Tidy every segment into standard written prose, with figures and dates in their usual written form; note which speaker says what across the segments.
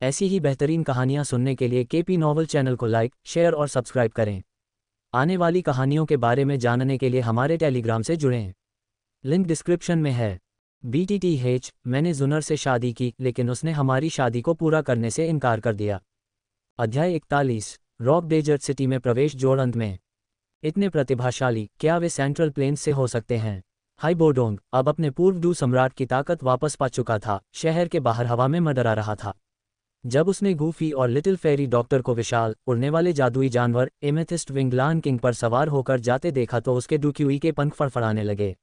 Speaker 1: ऐसी ही बेहतरीन कहानियाँ सुनने के लिए केपी नॉवल चैनल को लाइक, शेयर और सब्सक्राइब करें। आने वाली कहानियों के बारे में जानने के लिए हमारे टेलीग्राम से जुड़ें। लिंक डिस्क्रिप्शन में है। BTTH, मैंने जुनर से शादी की लेकिन उसने हमारी शादी को पूरा करने से इनकार कर दिया। अध्याय 41, रॉक डेजर्ट सिटी में प्रवेश। जोड़ अंत में इतने प्रतिभाशाली, क्या वे सेंट्रल प्लेन्स से हो सकते हैं? हाई बोडोंग अब अपने पूर्व डू सम्राट की ताकत वापस पा चुका था। शहर के बाहर हवा में मंडरा रहा था। जब उसने गूफी और लिटिल फेरी डॉक्टर को विशाल उड़ने वाले जादुई जानवर एमेथिस्ट विंग लायन किंग पर सवार होकर जाते देखा तो उसके डुक्यूई के पंख फड़फड़ाने लगे।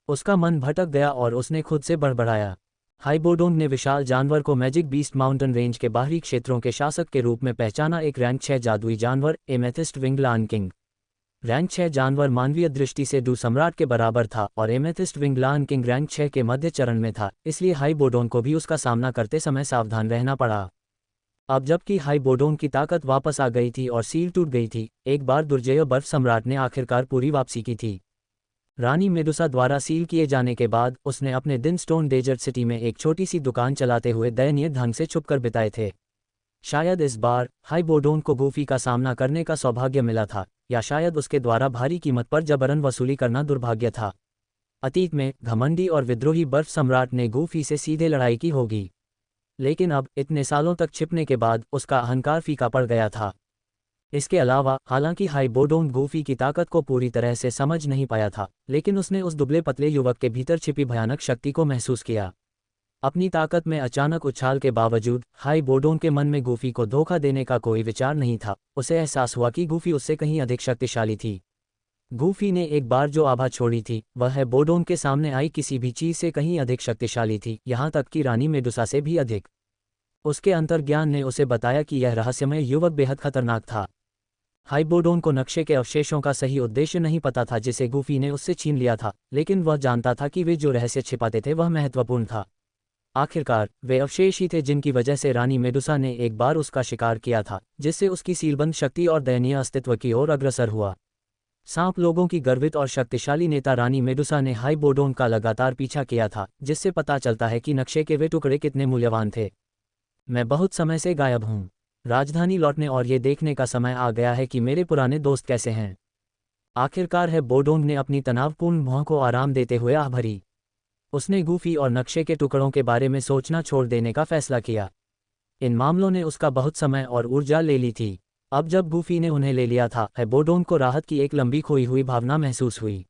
Speaker 1: उसका मन भटक गया और उसने खुद से बड़बड़ाया। हाई बोडोंग ने विशाल जानवर को मैजिक बीस्ट माउंटेन रेंज के बाहरी क्षेत्रों के शासक के रूप में पहचाना। एक रैंक 6 जादुई जानवर amethyst wing lion king. Rank 6 जानवर मानवीय दृष्टि से डू सम्राट के बराबर था और amethyst wing lion king rank 6 के मध्य चरण में था, इसलिए हाई बोडोंग को भी उसका सामना करते समय सावधान रहना पड़ा। अब जबकि हाई बोडोंग की ताकत वापस आ गई थी और सील टूट गई थी, एक बार दुर्जय बर्फ सम्राट ने आखिरकार पूरी वापसी की थी। रानी मेडुसा द्वारा सील किए जाने के बाद उसने अपने दिन स्टोन डेजर्ट सिटी में एक छोटी सी दुकान चलाते हुए दयनीय ढंग से छुपकर बिताए थे। शायद इस बार हाई बोडोंग को गूफी का सामना करने का सौभाग्य मिला था, या शायद उसके द्वारा भारी कीमत पर जबरन वसूली करना दुर्भाग्य था। अतीत में घमंडी और विद्रोही बर्फ सम्राट ने गूफी से सीधे लड़ाई की होगी, लेकिन अब इतने सालों तक छिपने के बाद उसका अहंकार फीका पड़ गया था। इसके अलावा हालांकि हाई बोडोंग गूफी की ताकत को पूरी तरह से समझ नहीं पाया था, लेकिन उसने उस दुबले पतले युवक के भीतर छिपी भयानक शक्ति को महसूस किया। अपनी ताकत में अचानक उछाल के बावजूद हाई बोडोंग के मन में गूफी को धोखा देने का कोई विचार नहीं था। उसे एहसास हुआ कि गूफी उससे कहीं अधिक शक्तिशाली थी। गूफी ने एक बार जो आभा छोड़ी थी वह है बोडोंग के सामने आई किसी भी चीज़ से कहीं अधिक शक्तिशाली थी, यहाँ तक कि रानी मेडुसा से भी अधिक। उसके अंतर्ज्ञान ने उसे बताया कि यह रहस्यमय युवक बेहद खतरनाक था। हाई बोडोंग को नक्शे के अवशेषों का सही उद्देश्य नहीं पता था जिसे गूफी ने उससे छीन लिया था, लेकिन वह जानता था कि वे जो रहस्य छिपाते थे वह महत्वपूर्ण था। आखिरकार वे अवशेष ही थे जिनकी वजह से रानी मेडुसा ने एक बार उसका शिकार किया था, जिससे उसकी सीलबंद शक्ति और दयनीय अस्तित्व की ओर अग्रसर हुआ। सांप लोगों की गर्वित और शक्तिशाली नेता रानी मेडुसा ने हाई बोडोंग का लगातार पीछा किया था, जिससे पता चलता है कि नक्शे के वे टुकड़े कितने मूल्यवान थे। मैं बहुत समय से गायब हूँ। राजधानी लौटने और ये देखने का समय आ गया है कि मेरे पुराने दोस्त कैसे हैं। आखिरकार है बोडोंग ने अपनी तनावपूर्ण भौं को आराम देते हुए आह भरी। उसने गूफी और नक्शे के टुकड़ों के बारे में सोचना छोड़ देने का फैसला किया। इन मामलों ने उसका बहुत समय और ऊर्जा ले ली थी। अब जब गूफी ने उन्हें ले लिया था, है बोडोंग को राहत की एक लंबी खोई हुई भावना महसूस हुई।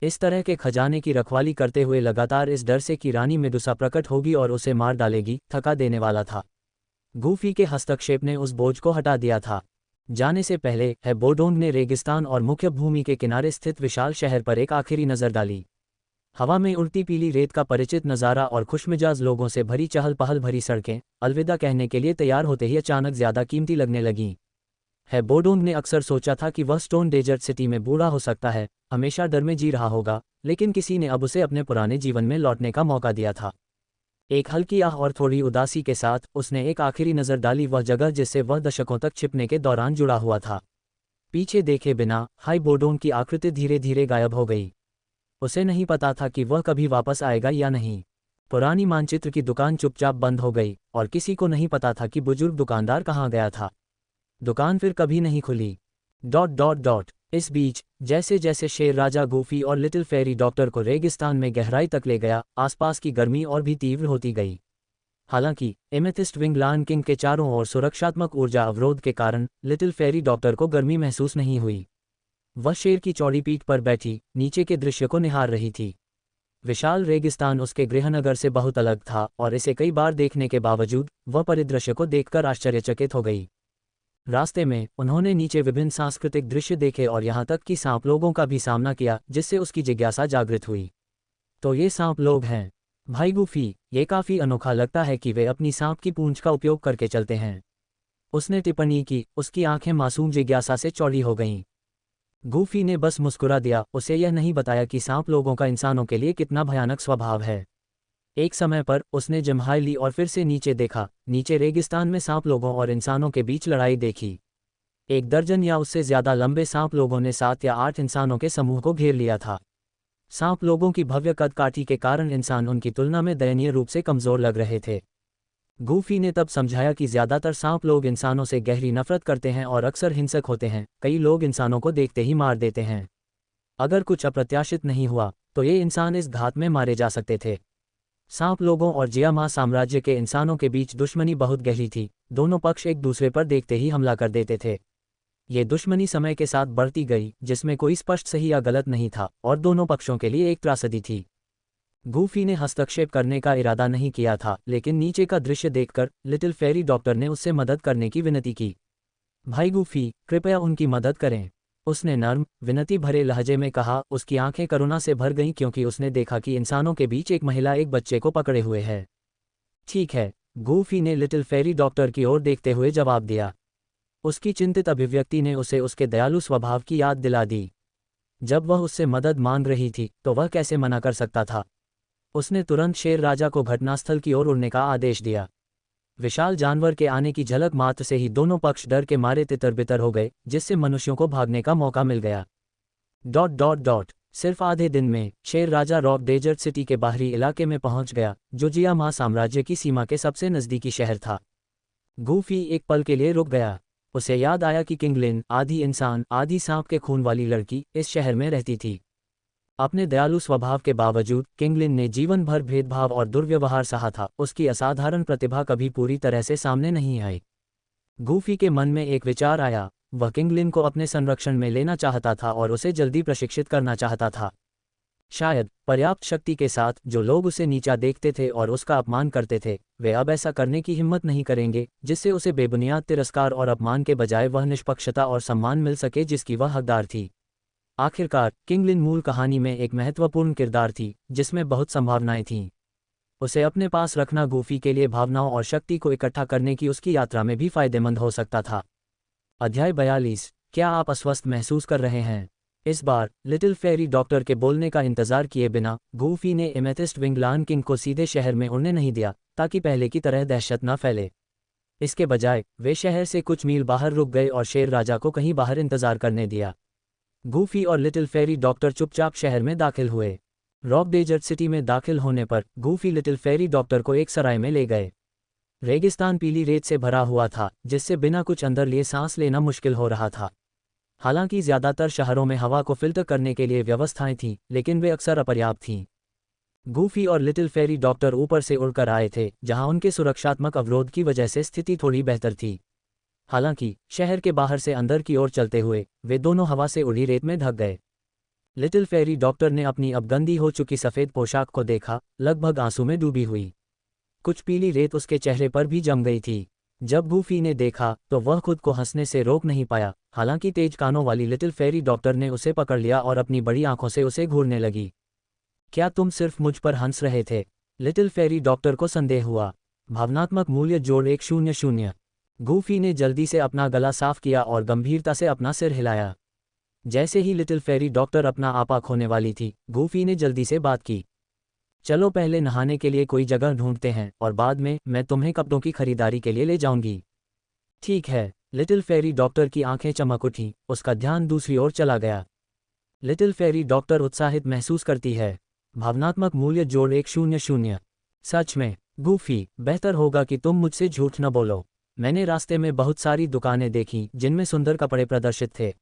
Speaker 1: इस तरह के खजाने की रखवाली करते हुए लगातार इस डर से कि रानी मेडुसा प्रकट होगी और उसे मार डालेगी, थका देने वाला था। गूफी के हस्तक्षेप ने उस बोझ को हटा दिया था। जाने से पहले है बोडोंग ने रेगिस्तान और मुख्य भूमि के किनारे स्थित विशाल शहर पर एक आखिरी नज़र डाली। हवा में उड़ती पीली रेत का परिचित नज़ारा और खुशमिजाज लोगों से भरी चहल पहल भरी सड़कें अलविदा कहने के लिए तैयार होते ही अचानक ज़्यादा कीमती लगने लगीं। है बोडोंग ने अक्सर सोचा था कि वह स्टोन डेजर्ट सिटी में बूढ़ा हो सकता है, हमेशा डर में जी रहा होगा, लेकिन किसी ने अब उसे अपने पुराने जीवन में लौटने का मौका दिया था। एक हल्की आह और थोड़ी उदासी के साथ उसने एक आखिरी नज़र डाली वह जगह जिससे वह दशकों तक छिपने के दौरान जुड़ा हुआ था। पीछे देखे बिना हाई बोडोंग की आकृति धीरे धीरे गायब हो गई। उसे नहीं पता था कि वह कभी वापस आएगा या नहीं। पुरानी मानचित्र की दुकान चुपचाप बंद हो गई और किसी को नहीं पता था कि बुजुर्ग दुकानदार कहाँ गया था। दुकान फिर कभी नहीं खुली। ... इस बीच जैसे जैसे शेर राजा गूफी और लिटिल फेरी डॉक्टर को रेगिस्तान में गहराई तक ले गया, आसपास की गर्मी और भी तीव्र होती गई। हालांकि एमेथिस्ट विंग लायन किंग के चारों ओर सुरक्षात्मक ऊर्जा अवरोध के कारण लिटिल फेरी डॉक्टर को गर्मी महसूस नहीं हुई। वह शेर की चौड़ी पीठ पर बैठी नीचे के दृश्य को निहार रही थी। विशाल रेगिस्तान उसके गृहनगर से बहुत अलग था और इसे कई बार देखने के बावजूद वह परिदृश्य को देखकर आश्चर्यचकित हो गई। रास्ते में उन्होंने नीचे विभिन्न सांस्कृतिक दृश्य देखे और यहाँ तक कि सांप लोगों का भी सामना किया, जिससे उसकी जिज्ञासा जागृत हुई। तो ये सांप लोग हैं भाई गूफी, ये काफ़ी अनोखा लगता है कि वे अपनी सांप की पूंछ का उपयोग करके चलते हैं। उसने टिप्पणी की। उसकी आंखें मासूम जिज्ञासा से चौड़ी हो गईं। गूफी ने बस मुस्कुरा दिया। उसे यह नहीं बताया कि सांप लोगों का इंसानों के लिए कितना भयानक स्वभाव है। एक समय पर उसने जम्हाई ली और फिर से नीचे देखा। नीचे रेगिस्तान में सांप लोगों और इंसानों के बीच लड़ाई देखी। 1 दर्जन या उससे ज्यादा लंबे सांप लोगों ने 7 या 8 इंसानों के समूह को घेर लिया था। सांप लोगों की भव्य कद काठी के कारण इंसान उनकी तुलना में दयनीय रूप से कमजोर लग रहे थे। गूफी ने तब समझाया कि ज़्यादातर सांप लोग इंसानों से गहरी नफरत करते हैं और अक्सर हिंसक होते हैं, कई लोग इंसानों को देखते ही मार देते हैं। अगर कुछ अप्रत्याशित नहीं हुआ तो ये इंसान इस घात में मारे जा सकते थे। सांप लोगों और जियामा साम्राज्य के इंसानों के बीच दुश्मनी बहुत गहरी थी, दोनों पक्ष एक दूसरे पर देखते ही हमला कर देते थे। ये दुश्मनी समय के साथ बढ़ती गई, जिसमें कोई स्पष्ट सही या गलत नहीं था और दोनों पक्षों के लिए एक त्रासदी थी। गूफी ने हस्तक्षेप करने का इरादा नहीं किया था, लेकिन नीचे का दृश्य देखकर लिटिल फेरी डॉक्टर ने उससे मदद करने की विनती की। भाई गूफी, कृपया उनकी मदद करें, उसने नर्म, विनती भरे लहजे में कहा। उसकी आंखें करुणा से भर गईं क्योंकि उसने देखा कि इंसानों के बीच एक महिला एक बच्चे को पकड़े हुए है। ठीक है, गूफी ने लिटिल फेरी डॉक्टर की ओर देखते हुए जवाब दिया। उसकी चिंतित अभिव्यक्ति ने उसे उसके दयालु स्वभाव की याद दिला दी। जब वह उससे मदद मांग रही थी तो वह कैसे मना कर सकता था। उसने तुरंत शेर राजा को घटनास्थल की ओर उड़ने का आदेश दिया। विशाल जानवर के आने की झलक मात्र से ही दोनों पक्ष डर के मारे तितर-बितर हो गए, जिससे मनुष्यों को भागने का मौका मिल गया। सिर्फ आधे दिन में शेर राजा रॉक डेजर्ट सिटी के बाहरी इलाके में पहुंच गया, जो जियामा साम्राज्य की सीमा के सबसे नज़दीकी शहर था। गूफी एक पल के लिए रुक गया। उसे याद आया कि किंगलिन, आधी इंसान आधी सांप के खून वाली लड़की, इस शहर में रहती थी। अपने दयालु स्वभाव के बावजूद किंगलिन ने जीवन भर भेदभाव और दुर्व्यवहार सहा था। उसकी असाधारण प्रतिभा कभी पूरी तरह से सामने नहीं आई। गूफी के मन में एक विचार आया। वह किंगलिन को अपने संरक्षण में लेना चाहता था और उसे जल्दी प्रशिक्षित करना चाहता था। शायद पर्याप्त शक्ति के साथ जो लोग उसे नीचा देखते थे और उसका अपमान करते थे, वे अब ऐसा करने की हिम्मत नहीं करेंगे, जिससे उसे बेबुनियाद तिरस्कार और अपमान के बजाय वह निष्पक्षता और सम्मान मिल सके जिसकी वह हकदार थी। आखिरकार किंगलिन मूल कहानी में एक महत्वपूर्ण किरदार थी, जिसमें बहुत संभावनाएं थीं। उसे अपने पास रखना गूफी के लिए भावनाओं और शक्ति को इकट्ठा करने की उसकी यात्रा में भी फायदेमंद हो सकता था। अध्याय 42। क्या आप अस्वस्थ महसूस कर रहे हैं? इस बार लिटिल फेरी डॉक्टर के बोलने का इंतजार किए बिना गूफी ने एमेथिस्ट विंगलान किंग को सीधे शहर में उड़ने नहीं दिया, ताकि पहले की तरह दहशत न फैले। इसके बजाय वे शहर से कुछ मील बाहर रुक गए और शेर राजा को कहीं बाहर इंतजार करने दिया। गूफी और लिटिल फेरी डॉक्टर चुपचाप शहर में दाखिल हुए। रॉक डेजर्ट सिटी में दाखिल होने पर गूफी लिटिल फेरी डॉक्टर को एक सराय में ले गए। रेगिस्तान पीली रेत से भरा हुआ था, जिससे बिना कुछ अंदर लिए सांस लेना मुश्किल हो रहा था। हालांकि ज़्यादातर शहरों में हवा को फिल्टर करने के लिए व्यवस्थाएं थीं, लेकिन वे अक्सर अपर्याप्त थीं। गूफी और लिटिल फेरी डॉक्टर ऊपर से उड़कर आए थे, जहां उनके सुरक्षात्मक अवरोध की वजह से स्थिति थोड़ी बेहतर थी। हालांकि शहर के बाहर से अंदर की ओर चलते हुए वे दोनों हवा से उड़ी रेत में ढक गए। लिटिल फेरी डॉक्टर ने अपनी अब गंदी हो चुकी सफ़ेद पोशाक को देखा, लगभग आंसू में डूबी हुई। कुछ पीली रेत उसके चेहरे पर भी जम गई थी। जब गूफी ने देखा तो वह खुद को हंसने से रोक नहीं पाया। हालांकि तेज कानों वाली लिटिल फेरी डॉक्टर ने उसे पकड़ लिया और अपनी बड़ी आंखों से उसे घूरने लगी। क्या तुम सिर्फ मुझ पर हंस रहे थे? लिटिल फेरी डॉक्टर को संदेह हुआ। भावनात्मक मूल्य जोड़ 100। गूफी ने जल्दी से अपना गला साफ किया और गंभीरता से अपना सिर हिलाया। जैसे ही लिटिल फेरी डॉक्टर अपना आपा खोने वाली थी, गूफी ने जल्दी से बात की। चलो पहले नहाने के लिए कोई जगह ढूंढते हैं और बाद में मैं तुम्हें कपड़ों की खरीदारी के लिए ले जाऊंगी। ठीक है। लिटिल फेरी डॉक्टर की आंखें चमक उठीं, उसका ध्यान दूसरी ओर चला गया। लिटिल फेरी डॉक्टर उत्साहित महसूस करती है। भावनात्मक मूल्य जोड़ 100। सच में गूफी, बेहतर होगा कि तुम मुझसे झूठ न बोलो। मैंने रास्ते में बहुत सारी दुकानें देखीं जिनमें सुंदर कपड़े प्रदर्शित थे।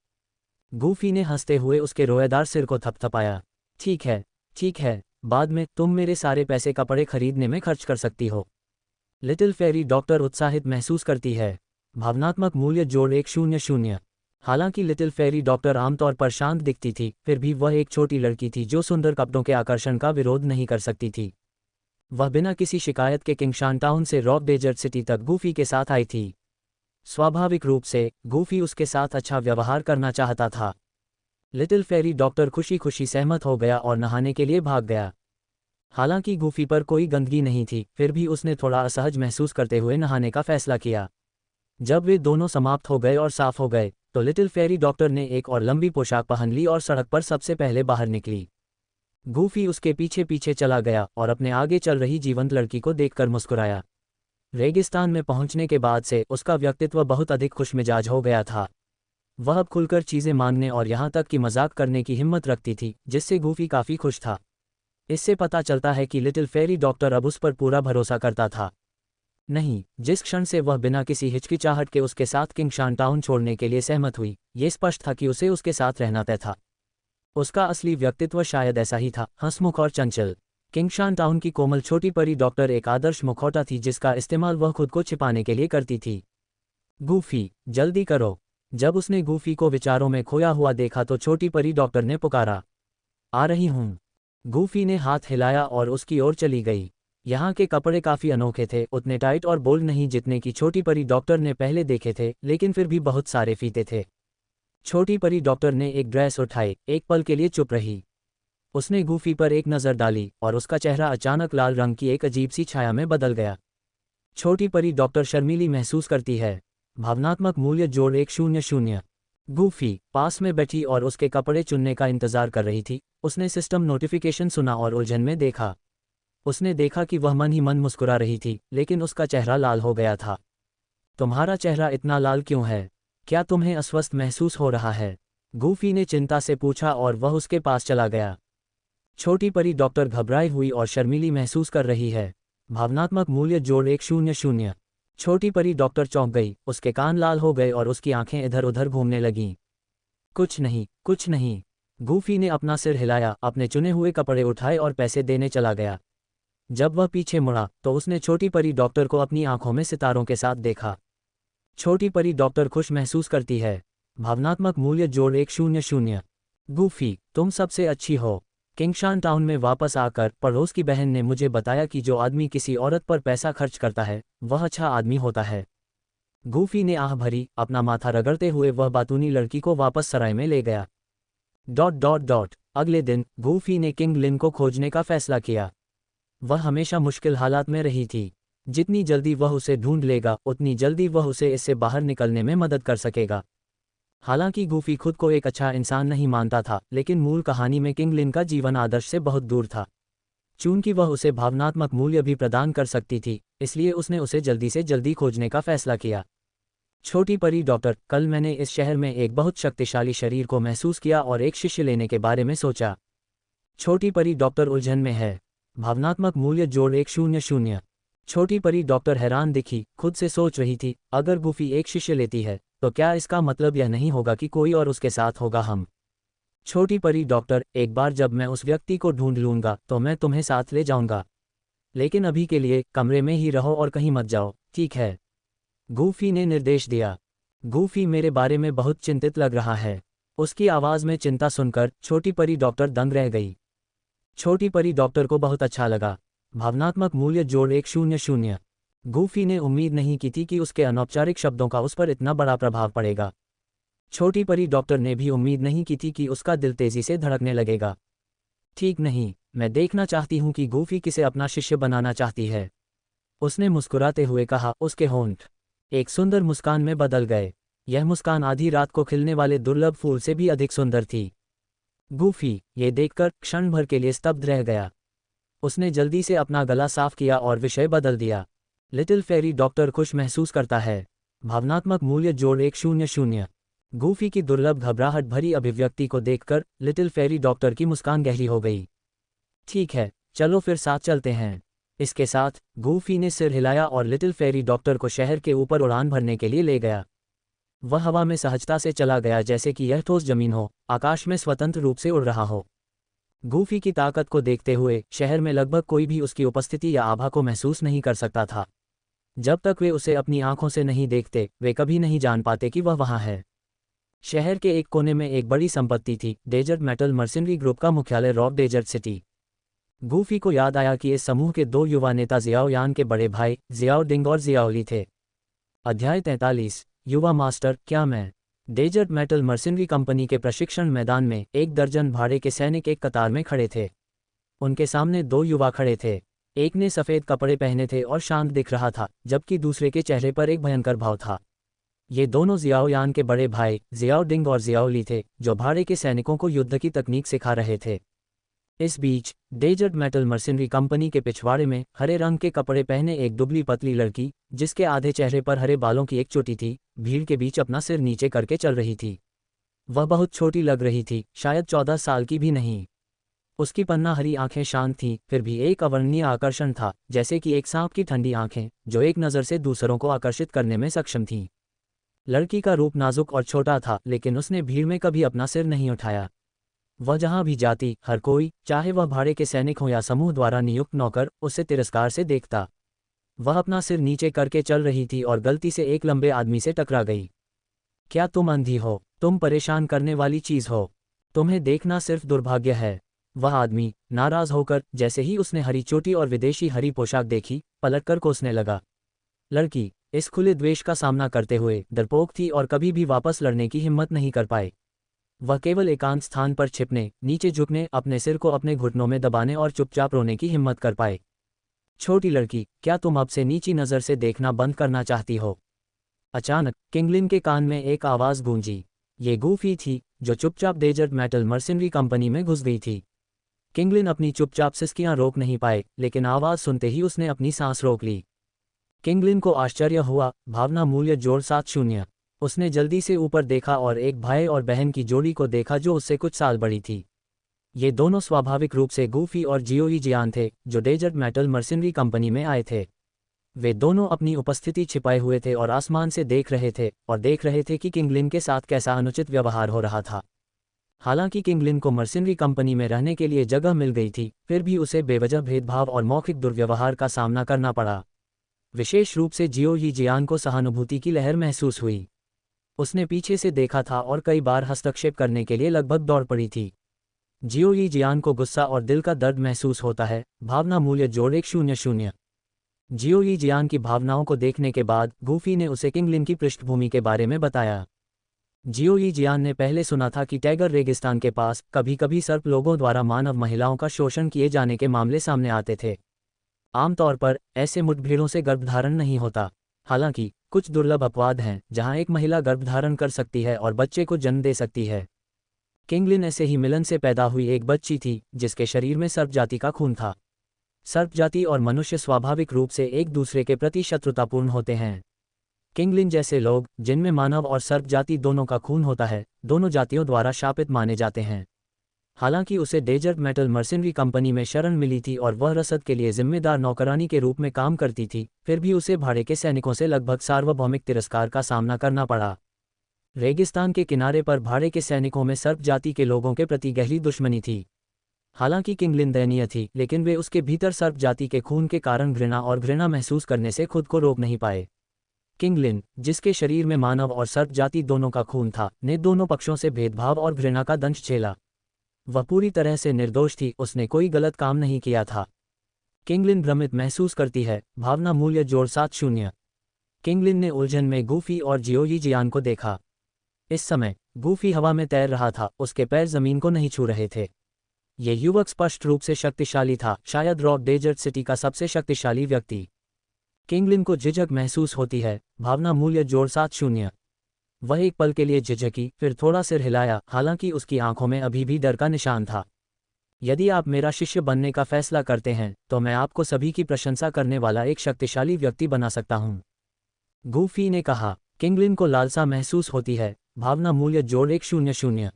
Speaker 1: गूफी ने हंसते हुए उसके रोएदार सिर को थपथपाया। ठीक है, ठीक है, बाद में तुम मेरे सारे पैसे कपड़े खरीदने में खर्च कर सकती हो। लिटिल फेरी डॉक्टर उत्साहित महसूस करती है। भावनात्मक मूल्य जोड़ 100। हालांकि लिटिल फेरी डॉक्टर आमतौर पर शांत दिखती थी, फिर भी वह एक छोटी लड़की थी जो सुंदर कपड़ों के आकर्षण का विरोध नहीं कर सकती थी। वह बिना किसी शिकायत के किंगशान टाउन से रॉक डेजर्ट सिटी तक गूफी के साथ आई थी। स्वाभाविक रूप से गूफी उसके साथ अच्छा व्यवहार करना चाहता था। लिटिल फेरी डॉक्टर खुशी खुशी सहमत हो गया और नहाने के लिए भाग गया। हालांकि गूफी पर कोई गंदगी नहीं थी, फिर भी उसने थोड़ा असहज महसूस करते हुए नहाने का फैसला किया। जब वे दोनों समाप्त हो गए और साफ हो गए, तो लिटिल फेरी डॉक्टर ने एक और लंबी पोशाक पहन ली और सड़क पर सबसे पहले बाहर निकली। गूफी उसके पीछे पीछे चला गया और अपने आगे चल रही जीवंत लड़की को देखकर मुस्कुराया। रेगिस्तान में पहुंचने के बाद से उसका व्यक्तित्व बहुत अधिक खुशमिजाज हो गया था। वह अब खुलकर चीज़ें मांगने और यहाँ तक कि मजाक करने की हिम्मत रखती थी, जिससे गूफी काफ़ी खुश था। इससे पता चलता है कि लिटिल फेरी डॉक्टर अब उस पर पूरा भरोसा करता था। नहीं, जिस क्षण से वह बिना किसी हिचकिचाहट के उसके साथ किंगशान टाउन छोड़ने के लिए सहमत हुई, ये स्पष्ट था कि उसे उसके साथ रहना तय था। उसका असली व्यक्तित्व शायद ऐसा ही था, हंसमुख और चंचल। किंगशान टाउन की कोमल छोटी परी डॉक्टर एक आदर्श मुखौटा थी जिसका इस्तेमाल वह खुद को छिपाने के लिए करती थी। गूफी, जल्दी करो। जब उसने गूफी को विचारों में खोया हुआ देखा तो छोटी परी डॉक्टर ने पुकारा, आ रही हूँ। गूफी ने हाथ हिलाया और उसकी ओर चली गई। यहाँ के कपड़े काफ़ी अनोखे थे, उतने टाइट और बोल्ड नहीं जितने कि छोटी परी डॉक्टर ने पहले देखे थे, लेकिन फिर भी बहुत सारे फीते थे। छोटी परी डॉक्टर ने एक ड्रेस उठाई, एक पल के लिए चुप रही। उसने गूफी पर एक नज़र डाली और उसका चेहरा अचानक लाल रंग की एक अजीब सी छाया में बदल गया। छोटी परी डॉक्टर शर्मीली महसूस करती है। भावनात्मक मूल्य जोड़ 100। गूफी पास में बैठी और उसके कपड़े चुनने का इंतजार कर रही थी। उसने सिस्टम नोटिफिकेशन सुना और उलझन में देखा। उसने देखा कि वह मन ही मन मुस्कुरा रही थी, लेकिन उसका चेहरा लाल हो गया था। तुम्हारा चेहरा इतना लाल क्यों है? क्या तुम्हें अस्वस्थ महसूस हो रहा है? गूफी ने चिंता से पूछा और वह उसके पास चला गया। छोटी परी डॉक्टर घबराई हुई और शर्मीली महसूस कर रही है। भावनात्मक मूल्य जोड़ 100। छोटी परी डॉक्टर चौंक गई, उसके कान लाल हो गए और उसकी आंखें इधर उधर घूमने लगीं। कुछ नहीं, कुछ नहीं। गूफी ने अपना सिर हिलाया, अपने चुने हुए कपड़े उठाए और पैसे देने चला गया। जब वह पीछे मुड़ा तो उसने छोटी परी डॉक्टर को अपनी आंखों में सितारों के साथ देखा। छोटी परी डॉक्टर खुश महसूस करती है। भावनात्मक मूल्य जोड़ 100। गूफी, तुम सबसे अच्छी हो। किंगशान टाउन में वापस आकर पड़ोस की बहन ने मुझे बताया कि जो आदमी किसी औरत पर पैसा खर्च करता है वह अच्छा आदमी होता है। गूफी ने आह भरी, अपना माथा रगड़ते हुए वह बातूनी लड़की को वापस सराय में ले गया। अगले दिन गूफी ने किंग लिन को खोजने का फैसला किया। वह हमेशा मुश्किल हालात में रही थी। जितनी जल्दी वह उसे ढूंढ लेगा उतनी जल्दी वह उसे इससे बाहर निकलने में मदद कर सकेगा। हालांकि गूफी खुद को एक अच्छा इंसान नहीं मानता था, लेकिन मूल कहानी में किंग लिन का जीवन आदर्श से बहुत दूर था। चूंकि वह उसे भावनात्मक मूल्य भी प्रदान कर सकती थी, इसलिए उसने उसे जल्दी से जल्दी खोजने का फैसला किया। छोटी परी डॉक्टर, कल मैंने इस शहर में एक बहुत शक्तिशाली शरीर को महसूस किया और एक शिष्य लेने के बारे में सोचा। छोटी परी डॉक्टर उलझन में है। भावनात्मक मूल्य जोड़ 100। छोटी परी डॉक्टर हैरान दिखी, खुद से सोच रही थी, अगर गूफी एक शिष्य लेती है तो क्या इसका मतलब यह नहीं होगा कि कोई और उसके साथ होगा? हम छोटी परी डॉक्टर, एक बार जब मैं उस व्यक्ति को ढूंढ लूंगा तो मैं तुम्हें साथ ले जाऊंगा, लेकिन अभी के लिए कमरे में ही रहो और कहीं मत जाओ, ठीक है? गूफी ने निर्देश दिया। गूफी मेरे बारे में बहुत चिंतित लग रहा है। उसकी आवाज़ में चिंता सुनकर छोटी परी डॉक्टर दंग रह गई। छोटी परी डॉक्टर को बहुत अच्छा लगा। भावनात्मक मूल्य जोड़ 100। गूफी ने उम्मीद नहीं की थी कि उसके अनौपचारिक शब्दों का उस पर इतना बड़ा प्रभाव पड़ेगा। छोटी परी डॉक्टर ने भी उम्मीद नहीं की थी कि उसका दिल तेजी से धड़कने लगेगा। ठीक नहीं, मैं देखना चाहती हूँ कि गूफी किसे अपना शिष्य बनाना चाहती है, उसने मुस्कुराते हुए कहा। उसके होंठ एक सुंदर मुस्कान में बदल गए। यह मुस्कान आधी रात को खिलने वाले दुर्लभ फूल से भी अधिक सुंदर थी। गूफी ये देखकर क्षण भर के लिए स्तब्ध रह गया। उसने जल्दी से अपना गला साफ किया और विषय बदल दिया। लिटिल फेरी डॉक्टर खुश महसूस करता है। भावनात्मक मूल्य जोड़ 100। गूफी की दुर्लभ घबराहट भरी अभिव्यक्ति को देखकर लिटिल फेरी डॉक्टर की मुस्कान गहरी हो गई। ठीक है, चलो फिर साथ चलते हैं। इसके साथ गूफी ने सिर हिलाया और लिटिल फेरी डॉक्टर को शहर के ऊपर उड़ान भरने के लिए ले गया। वह हवा में सहजता से चला गया जैसे कि यह ठोस जमीन हो, आकाश में स्वतंत्र रूप से उड़ रहा हो। गूफी की ताकत को देखते हुए शहर में लगभग कोई भी उसकी उपस्थिति या आभा को महसूस नहीं कर सकता था। जब तक वे उसे अपनी आंखों से नहीं देखते, वे कभी नहीं जान पाते कि वह वहां है। शहर के एक कोने में एक बड़ी संपत्ति थी, डेजर्ट मेटल मर्सिनरी ग्रुप का मुख्यालय रॉक डेजर्ट सिटी। गूफी को याद आया कि इस समूह के दो युवा नेता जियाओ यान के बड़े भाई जियाओ डिंग और जियाओ ली थे। अध्याय 43, युवा मास्टर, क्या मैं? डेजर्ट मेटल मर्सिनरी कंपनी के प्रशिक्षण मैदान में एक दर्जन भाड़े के सैनिक एक कतार में खड़े थे। उनके सामने दो युवा खड़े थे। एक ने सफ़ेद कपड़े पहने थे और शांत दिख रहा था, जबकि दूसरे के चेहरे पर एक भयंकर भाव था। ये दोनों जियाओ यान के बड़े भाई जियाओ डिंग और जियाओ ली थे, जो भाड़े के सैनिकों को युद्ध की तकनीक सिखा रहे थे। इस बीच डेजर्ट मेटल मर्सिनरी कंपनी के पिछवाड़े में हरे रंग के कपड़े पहने एक दुबली पतली लड़की, जिसके आधे चेहरे पर हरे बालों की एक चोटी थी, भीड़ के बीच अपना सिर नीचे करके चल रही थी। वह बहुत छोटी लग रही थी, शायद 14 साल की भी नहीं। उसकी पन्ना हरी आंखें शांत थीं, फिर भी एक अवर्णनीय आकर्षण था, जैसे कि एक सांप की ठंडी आंखें, जो एक नज़र से दूसरों को आकर्षित करने में सक्षम थीं। लड़की का रूप नाजुक और छोटा था, लेकिन उसने भीड़ में कभी अपना सिर नहीं उठाया। वह जहां भी जाती, हर कोई, चाहे वह भाड़े के सैनिक हो या समूह द्वारा नियुक्त नौकर, उसे तिरस्कार से देखता। वह अपना सिर नीचे करके चल रही थी और गलती से एक लंबे आदमी से टकरा गई। क्या तुम अंधी हो? तुम परेशान करने वाली चीज हो। तुम्हें देखना सिर्फ दुर्भाग्य है। वह आदमी, नाराज होकर, जैसे ही उसने हरी चोटी और विदेशी हरी पोशाक देखी, पलटकर कोसने लगा। लड़की, इस खुले द्वेष का सामना करते हुए, डरपोक थी और कभी भी वापस लड़ने की हिम्मत नहीं कर पाए। वह केवल एकांत स्थान पर छिपने, नीचे झुकने, अपने सिर को अपने घुटनों में दबाने और चुपचाप रोने की हिम्मत कर पाए। छोटी लड़की, क्या तुम अब से नीची नज़र से देखना बंद करना चाहती हो? अचानक किंगलिन के कान में एक आवाज़ गूंजी। ये गूफी थी, जो चुपचाप डेजर्ट मेटल मर्सिनरी कंपनी में घुस गई थी। किंगलिन अपनी चुपचाप सिसकियां रोक नहीं पाए, लेकिन आवाज़ सुनते ही उसने अपनी सांस रोक ली। किंगलिन को आश्चर्य हुआ। भावना मूल्य जोड़ 70। उसने जल्दी से ऊपर देखा और एक भाई और बहन की जोड़ी को देखा जो उससे कुछ साल बड़ी थी। ये दोनों स्वाभाविक रूप से गूफी और जियोई जियान थे, जो डेजर्ट मेटल मर्सिनरी कंपनी में आए थे। वे दोनों अपनी उपस्थिति छिपाए हुए थे और आसमान से देख रहे थे कि किंगलिन के साथ कैसा अनुचित व्यवहार हो रहा था। हालांकि किंगलिन को मर्सिनरी कंपनी में रहने के लिए जगह मिल गई थी, फिर भी उसे बेवजह भेदभाव और मौखिक दुर्व्यवहार का सामना करना पड़ा। विशेष रूप से जियोई जियान को सहानुभूति की लहर महसूस हुई। उसने पीछे से देखा था और कई बार हस्तक्षेप करने के लिए लगभग दौड़ पड़ी थी। जियोई जियान को गुस्सा और दिल का दर्द महसूस होता है। भावना मूल्य जोड़ 100। जियोई जियान की भावनाओं को देखने के बाद गूफी ने उसे किंगलिन की पृष्ठभूमि के बारे में बताया। जियोई जियान ने पहले सुना था कि टाइगर रेगिस्तान के पास कभी कभी सर्प लोगों द्वारा मानव महिलाओं का शोषण किए जाने के मामले सामने आते थे। आमतौर पर ऐसे मुठभेड़ों से गर्भधारण नहीं होता। हालांकि कुछ दुर्लभ अपवाद हैं जहां एक महिला गर्भधारण कर सकती है और बच्चे को जन्म दे सकती है। किंगलिन ऐसे ही मिलन से पैदा हुई एक बच्ची थी, जिसके शरीर में सर्प जाति का खून था। सर्प जाति और मनुष्य स्वाभाविक रूप से एक दूसरे के प्रति शत्रुतापूर्ण होते हैं। किंगलिन जैसे लोग, जिनमें मानव और सर्प जाति दोनों का खून होता है, दोनों जातियों द्वारा शापित माने जाते हैं। हालांकि उसे डेजर्ट मेटल मर्सिनरी कंपनी में शरण मिली थी और वह रसद के लिए जिम्मेदार नौकरानी के रूप में काम करती थी, फिर भी उसे भाड़े के सैनिकों से लगभग सार्वभौमिक तिरस्कार का सामना करना पड़ा। रेगिस्तान के किनारे पर भाड़े के सैनिकों में सर्प जाति के लोगों के प्रति गहरी दुश्मनी थी। हालांकि किंगलिन दयनीय थी, लेकिन वे उसके भीतर सर्प जाति के खून के कारण घृणा महसूस करने से खुद को रोक नहीं पाए। किंगलिन, जिसके शरीर में मानव और सर्प जाति दोनों का खून था, ने दोनों पक्षों से भेदभाव और घृणा का दंश झेला। वह पूरी तरह से निर्दोष थी, उसने कोई गलत काम नहीं किया था। किंगलिन भ्रमित महसूस करती है। भावना मूल्य जोड़ 70। किंगलिन ने उलझन में गूफी और जियोई जियान को देखा। इस समय गूफी हवा में तैर रहा था, उसके पैर जमीन को नहीं छू रहे थे। ये युवक स्पष्ट रूप से शक्तिशाली था, शायद रॉक डेजर्ट सिटी का सबसे शक्तिशाली व्यक्ति। किंगलिन को झिझक महसूस होती है। भावना मूल्य जोड़ 70। वह एक पल के लिए झिझकी, फिर थोड़ा सिर हिलाया, हालांकि उसकी आंखों में अभी भी डर का निशान था। यदि आप मेरा शिष्य बनने का फैसला करते हैं, तो मैं आपको सभी की प्रशंसा करने वाला एक शक्तिशाली व्यक्ति बना सकता हूं, गूफी ने कहा। किंगलिन को लालसा महसूस होती है। भावना मूल्य जोड़ 100।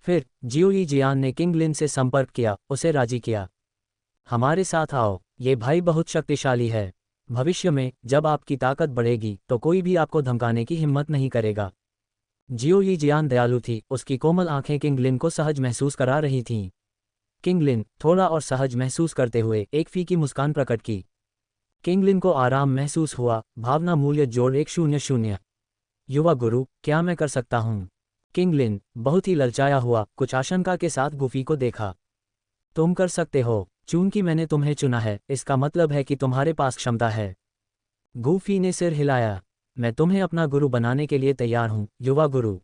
Speaker 1: फिर जियोई जियान ने किंगलिन से संपर्क किया, उसे राजी किया। हमारे साथ आओ, ये भाई बहुत शक्तिशाली है। भविष्य में जब आपकी ताकत बढ़ेगी तो कोई भी आपको धमकाने की हिम्मत नहीं करेगा। जियोई जियान दयालु थी, उसकी कोमल आंखें किंगलिन को सहज महसूस करा रही थीं। किंगलिन, थोड़ा और सहज महसूस करते हुए, एक फीकी मुस्कान प्रकट की। किंगलिन को आराम महसूस हुआ। भावना मूल्य जोड़ 100। युवा गुरु, क्या मैं कर सकता हूँ? किंगलिन, बहुत ही ललचाया हुआ, कुछ आशंका के साथ गूफी को देखा। तुम कर सकते हो। चूंकि मैंने तुम्हें चुना है, इसका मतलब है कि तुम्हारे पास क्षमता है। गूफी ने सिर हिलाया। मैं तुम्हें अपना गुरु बनाने के लिए तैयार हूं, युवा गुरु,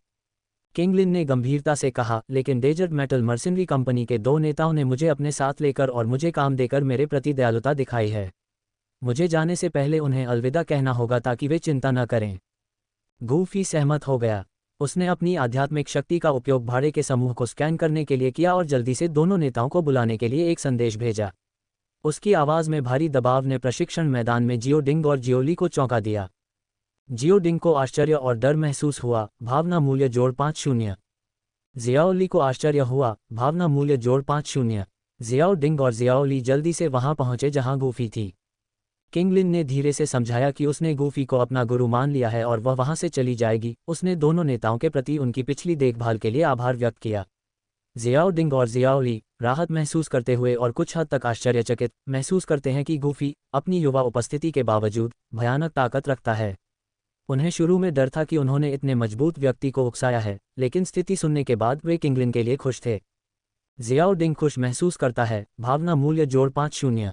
Speaker 1: किंगलिन ने गंभीरता से कहा। लेकिन डेजर्ट मेटल मर्सिनरी कंपनी के 2 नेताओं ने मुझे अपने साथ लेकर और मुझे काम देकर मेरे प्रति दयालुता दिखाई है। मुझे जाने से पहले उन्हें अलविदा कहना होगा ताकि वे चिंता न करें। गूफी सहमत हो गया। उसने अपनी आध्यात्मिक शक्ति का उपयोग भाड़े के समूह को स्कैन करने के लिए किया और जल्दी से दोनों नेताओं को बुलाने के लिए एक संदेश भेजा। उसकी आवाज़ में भारी दबाव ने प्रशिक्षण मैदान में जियोडिंग और जियोली को चौंका दिया। जियोडिंग को आश्चर्य और डर महसूस हुआ। भावना मूल्य जोड़ 50। जियाओ ली को आश्चर्य हुआ। भावना मूल्य जोड़ 5-0। जियाओ डिंग और जियाओ ली जल्दी से वहां पहुंचे जहां गूफी थी। किंगलिन ने धीरे से समझाया कि उसने गूफी को अपना गुरु मान लिया है और वह वहां से चली जाएगी। उसने दोनों नेताओं के प्रति उनकी पिछली देखभाल के लिए आभार व्यक्त किया। जियाओ डिंग और जियाओ ली राहत महसूस करते हुए और कुछ हद तक आश्चर्यचकित महसूस करते हैं कि गूफी अपनी युवा उपस्थिति के बावजूद भयानक ताकत रखता है। उन्हें शुरू में डर था कि उन्होंने इतने मजबूत व्यक्ति को उकसाया है, लेकिन स्थिति सुनने के बाद वे किंगलिन के लिए खुश थे। जियाओ डिंग खुश महसूस करता है। भावना मूल्य जोड़ 5-0।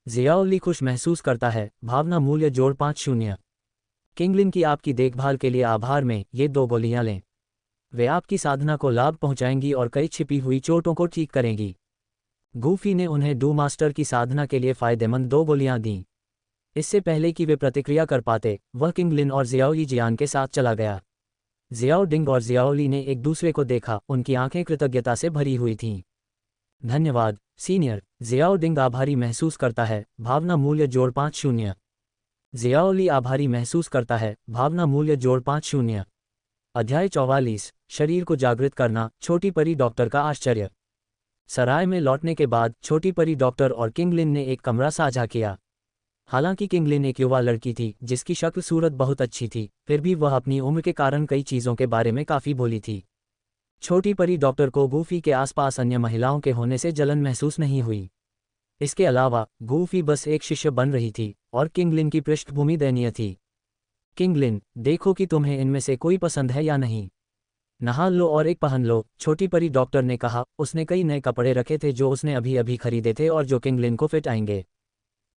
Speaker 1: जियाओ ली खुश महसूस करता है। भावना मूल्य जोड़ 5-0। किंगलिन की आपकी देखभाल के लिए आभार में ये 2 गोलियां लें। वे आपकी साधना को लाभ पहुंचाएंगी और कई छिपी हुई चोटों को ठीक करेंगी। गूफी ने उन्हें डू मास्टर की साधना के लिए फायदेमंद 2 गोलियां दीं। इससे पहले कि वे प्रतिक्रिया कर पाते, वह किंगलिन और जियाओ यी जियान के साथ चला गया। जियाओ डिंग और जियाओ ली ने एक दूसरे को देखा। उनकी आंखें कृतज्ञता से भरी हुई थीं। धन्यवाद सीनियर। जियाओ डिंग आभारी महसूस करता है। भावना मूल्य जोड़ 5-0। जियाओ ली आभारी महसूस करता है। भावना मूल्य जोड़ 5-0। अध्याय 44 शरीर को जागृत करना। छोटी परी डॉक्टर का आश्चर्य। सराय में लौटने के बाद छोटी परी डॉक्टर और किंगलिन ने एक कमरा साझा किया। हालांकि किंगलिन एक युवा लड़की थी जिसकी शक्ल सूरत बहुत अच्छी थी, फिर भी वह अपनी उम्र के कारण कई चीज़ों के बारे में काफ़ी भोली थी। छोटी परी डॉक्टर को गूफी के आसपास अन्य महिलाओं के होने से जलन महसूस नहीं हुई। इसके अलावा गूफी बस एक शिष्य बन रही थी और किंगलिन की पृष्ठभूमि दयनीय थी। किंगलिन, देखो कि तुम्हें इनमें से कोई पसंद है या नहीं। नहा लो और एक पहन लो, छोटी परी डॉक्टर ने कहा। उसने कई नए कपड़े रखे थे जो उसने अभी अभी खरीदे थे और जो किंगलिन को फिट आएंगे।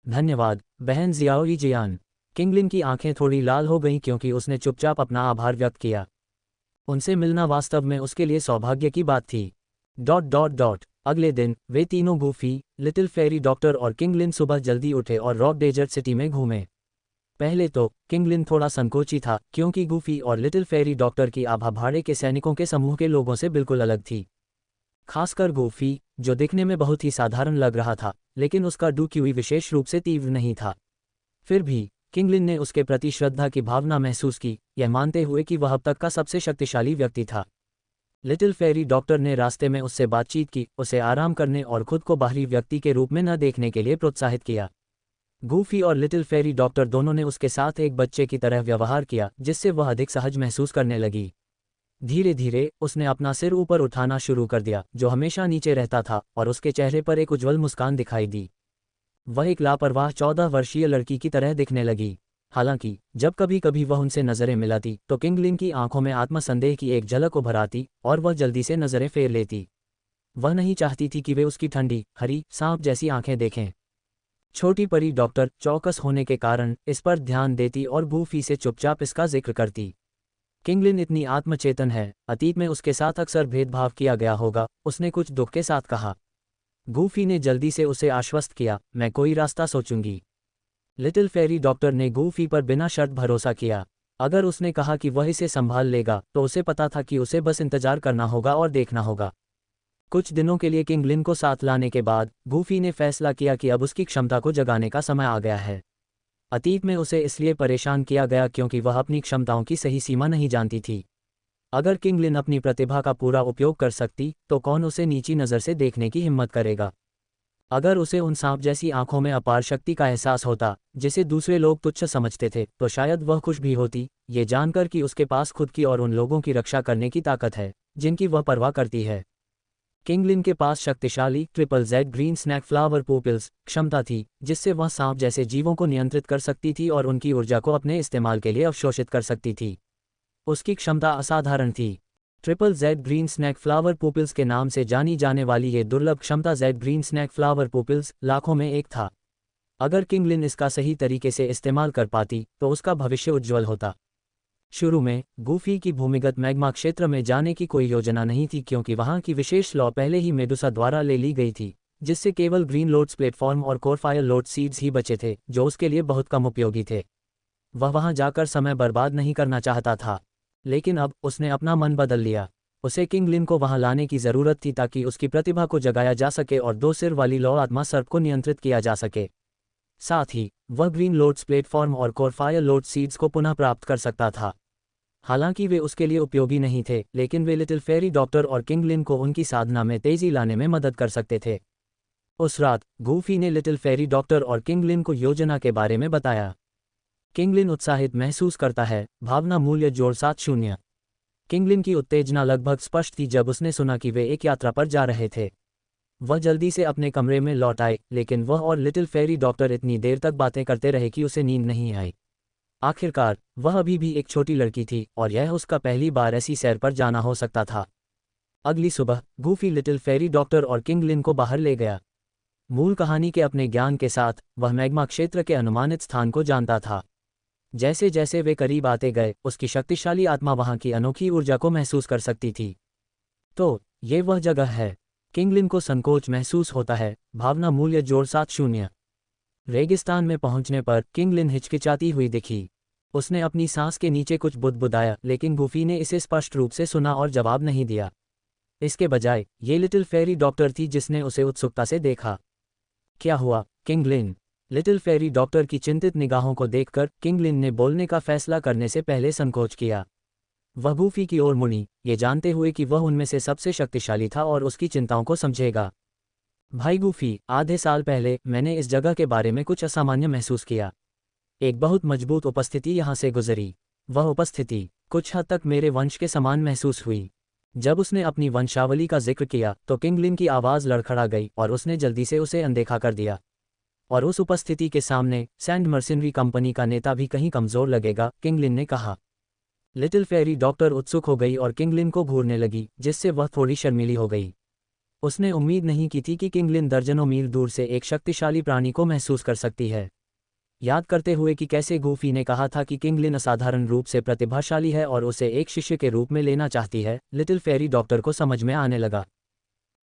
Speaker 1: धन्यवाद बहन जियाओ यी जियान। किंगलिन की आंखें थोड़ी लाल हो गईं क्योंकि उसने चुपचाप अपना आभार व्यक्त किया। उनसे मिलना वास्तव में उसके लिए सौभाग्य की बात थी। अगले दिन वे तीनों गूफी, लिटिल फेरी डॉक्टर और किंगलिन सुबह जल्दी उठे और रॉक डेजर्ट सिटी में घूमे। पहले तो किंगलिन थोड़ा संकोची था क्योंकि गूफी और लिटिल फेरी डॉक्टर की आभा भाड़े के सैनिकों के समूह के लोगों से बिल्कुल अलग थी। खासकर गूफी, जो दिखने में बहुत ही साधारण लग रहा था, लेकिन उसका डूक्यूई विशेष रूप से तीव्र नहीं था। फिर भी किंगलिन ने उसके प्रति श्रद्धा की भावना महसूस की, यह मानते हुए कि वह अब तक का सबसे शक्तिशाली व्यक्ति था। लिटिल फेरी डॉक्टर ने रास्ते में उससे बातचीत की, उसे आराम करने और खुद को बाहरी व्यक्ति के रूप में न देखने के लिए प्रोत्साहित किया। गूफी और लिटिल फेरी डॉक्टर दोनों ने उसके साथ एक बच्चे की तरह व्यवहार किया, जिससे वह अधिक सहज महसूस करने लगी। धीरे धीरे उसने अपना सिर ऊपर उठाना शुरू कर दिया, जो हमेशा नीचे रहता था, और उसके चेहरे पर एक उज्ज्वल मुस्कान दिखाई दी। वह एक लापरवाह 14 वर्षीय लड़की की तरह दिखने लगी। हालांकि जब कभी कभी वह उनसे नजरें मिलाती तो किंगलिन की आंखों में आत्मसंदेह की एक झलक उभर आती और वह जल्दी से नजरें फेर लेती। वह नहीं चाहती थी कि वे उसकी ठंडी, हरी, सांप जैसी आंखें देखें। छोटी परी डॉक्टर चौकस होने के कारण इस पर ध्यान देती और गूफी से चुपचाप इसका जिक्र करती। किंगलिन इतनी आत्मचेतन है, अतीत में उसके साथ अक्सर भेदभाव किया गया होगा, उसने कुछ दुख के साथ कहा। गूफी ने जल्दी से उसे आश्वस्त किया, मैं कोई रास्ता सोचूंगी। लिटिल फेरी डॉक्टर ने गूफी पर बिना शर्त भरोसा किया। अगर उसने कहा कि वह इसे संभाल लेगा तो उसे पता था कि उसे बस इंतजार करना होगा और देखना होगा। कुछ दिनों के लिए किंगलिन को साथ लाने के बाद गूफी ने फैसला किया कि अब उसकी क्षमता को जगाने का समय आ गया है। अतीत में उसे इसलिए परेशान किया गया क्योंकि वह अपनी क्षमताओं की सही सीमा नहीं जानती थी। अगर किंगलिन अपनी प्रतिभा का पूरा उपयोग कर सकती तो कौन उसे नीची नज़र से देखने की हिम्मत करेगा। अगर उसे उन सांप जैसी आंखों में अपार शक्ति का एहसास होता जिसे दूसरे लोग तुच्छ समझते थे, तो शायद वह खुश भी होती, ये जानकर कि उसके पास खुद की और उन लोगों की रक्षा करने की ताकत है जिनकी वह परवाह करती है। किंगलिन के पास शक्तिशाली ZZZ green snake flower pupils क्षमता थी, जिससे वह सांप जैसे जीवों को नियंत्रित कर सकती थी और उनकी ऊर्जा को अपने इस्तेमाल के लिए अवशोषित कर सकती थी। उसकी क्षमता असाधारण थी। ZZZ green snake flower pupils के नाम से जानी जाने वाली ये दुर्लभ क्षमता Z green snake flower pupils लाखों में एक था। अगर किंगलिन इसका सही तरीके से इस्तेमाल कर पाती तो उसका भविष्य उज्ज्वल होता। शुरू में गूफी की भूमिगत मैग्मा क्षेत्र में जाने की कोई योजना नहीं थी क्योंकि वहां की विशेष लॉ पहले ही मेडुसा द्वारा ले ली गई थी, जिससे केवल ग्रीन लोड्स प्लेटफॉर्म और कोरफायर लोड सीड्स ही बचे थे जो उसके लिए बहुत कम उपयोगी थे। वह वहां जाकर समय बर्बाद नहीं करना चाहता था, लेकिन अब उसने अपना मन बदल लिया। उसे किंगलिन को वहां लाने की जरूरत थी ताकि उसकी प्रतिभा को जगाया जा सके और 2 सिर वाली लॉ आत्मा सर्प को नियंत्रित किया जा सके। साथ ही वह ग्रीन लोड्स प्लेटफॉर्म और कोरफायर लोड सीड्स को पुनः प्राप्त कर सकता था। हालांकि वे उसके लिए उपयोगी नहीं थे, लेकिन वे लिटिल फेरी डॉक्टर और किंगलिन को उनकी साधना में तेजी लाने में मदद कर सकते थे। उस रात गूफी ने लिटिल फेरी डॉक्टर और किंगलिन को योजना के बारे में बताया। किंगलिन उत्साहित महसूस करता है, भावना मूल्य जोड़ 70। किंगलिन की उत्तेजना लगभग स्पष्ट थी जब उसने सुना कि वे एक यात्रा पर जा रहे थे। वह जल्दी से अपने कमरे में लौट आए, लेकिन वह और लिटिल फेरी डॉक्टर इतनी देर तक बातें करते रहे कि उसे नींद नहीं आई। आखिरकार वह अभी भी एक छोटी लड़की थी और यह उसका पहली बार ऐसी सैर पर जाना हो सकता था। अगली सुबह गूफी लिटिल फेरी डॉक्टर और किंगलिन को बाहर ले गया। मूल कहानी के अपने ज्ञान के साथ वह मैग्मा क्षेत्र के अनुमानित स्थान को जानता था। जैसे जैसे वे करीब आते गए, उसकी शक्तिशाली आत्मा वहां की अनोखी ऊर्जा को महसूस कर सकती थी। तो ये वह जगह है। किंगलिन को संकोच महसूस होता है, भावना मूल्य जोड़ 70। रेगिस्तान में पहुंचने पर किंगलिन हिचकिचाती हुई दिखी। उसने अपनी सांस के नीचे कुछ बुदबुदाया, लेकिन गूफी ने इसे स्पष्ट रूप से सुना और जवाब नहीं दिया। इसके बजाय ये लिटिल फेरी डॉक्टर थी जिसने उसे उत्सुकता से देखा। क्या हुआ, किंगलिन? लिटिल फेरी डॉक्टर की चिंतित निगाहों को देखकर किंगलिन ने बोलने का फैसला करने से पहले संकोच किया। वह गूफी की ओर मुड़ी, ये जानते हुए कि वह उनमें से सबसे शक्तिशाली था और उसकी चिंताओं को समझेगा। भाई गूफी, आधे साल पहले मैंने इस जगह के बारे में कुछ असामान्य महसूस किया। एक बहुत मजबूत उपस्थिति यहाँ से गुजरी। वह उपस्थिति कुछ हद तक मेरे वंश के समान महसूस हुई। जब उसने अपनी वंशावली का जिक्र किया तो किंगलिन की आवाज़ लड़खड़ा गई और उसने जल्दी से उसे अनदेखा कर दिया। और उस उपस्थिति के सामने सैंड मर्सिनरी कंपनी का नेता भी कहीं कमज़ोर लगेगा, किंगलिन ने कहा। लिटिल फेरी डॉक्टर उत्सुक हो गई और किंगलिन को घूरने लगी, जिससे वह थोड़ी शर्मीली हो गई। उसने उम्मीद नहीं की थी कि किंगलिन दर्जनों मील दूर से एक शक्तिशाली प्राणी को महसूस कर सकती है। याद करते हुए कि कैसे गूफी ने कहा था कि किंगलिन असाधारण रूप से प्रतिभाशाली है और उसे एक शिष्य के रूप में लेना चाहती है, लिटिल फेरी डॉक्टर को समझ में आने लगा।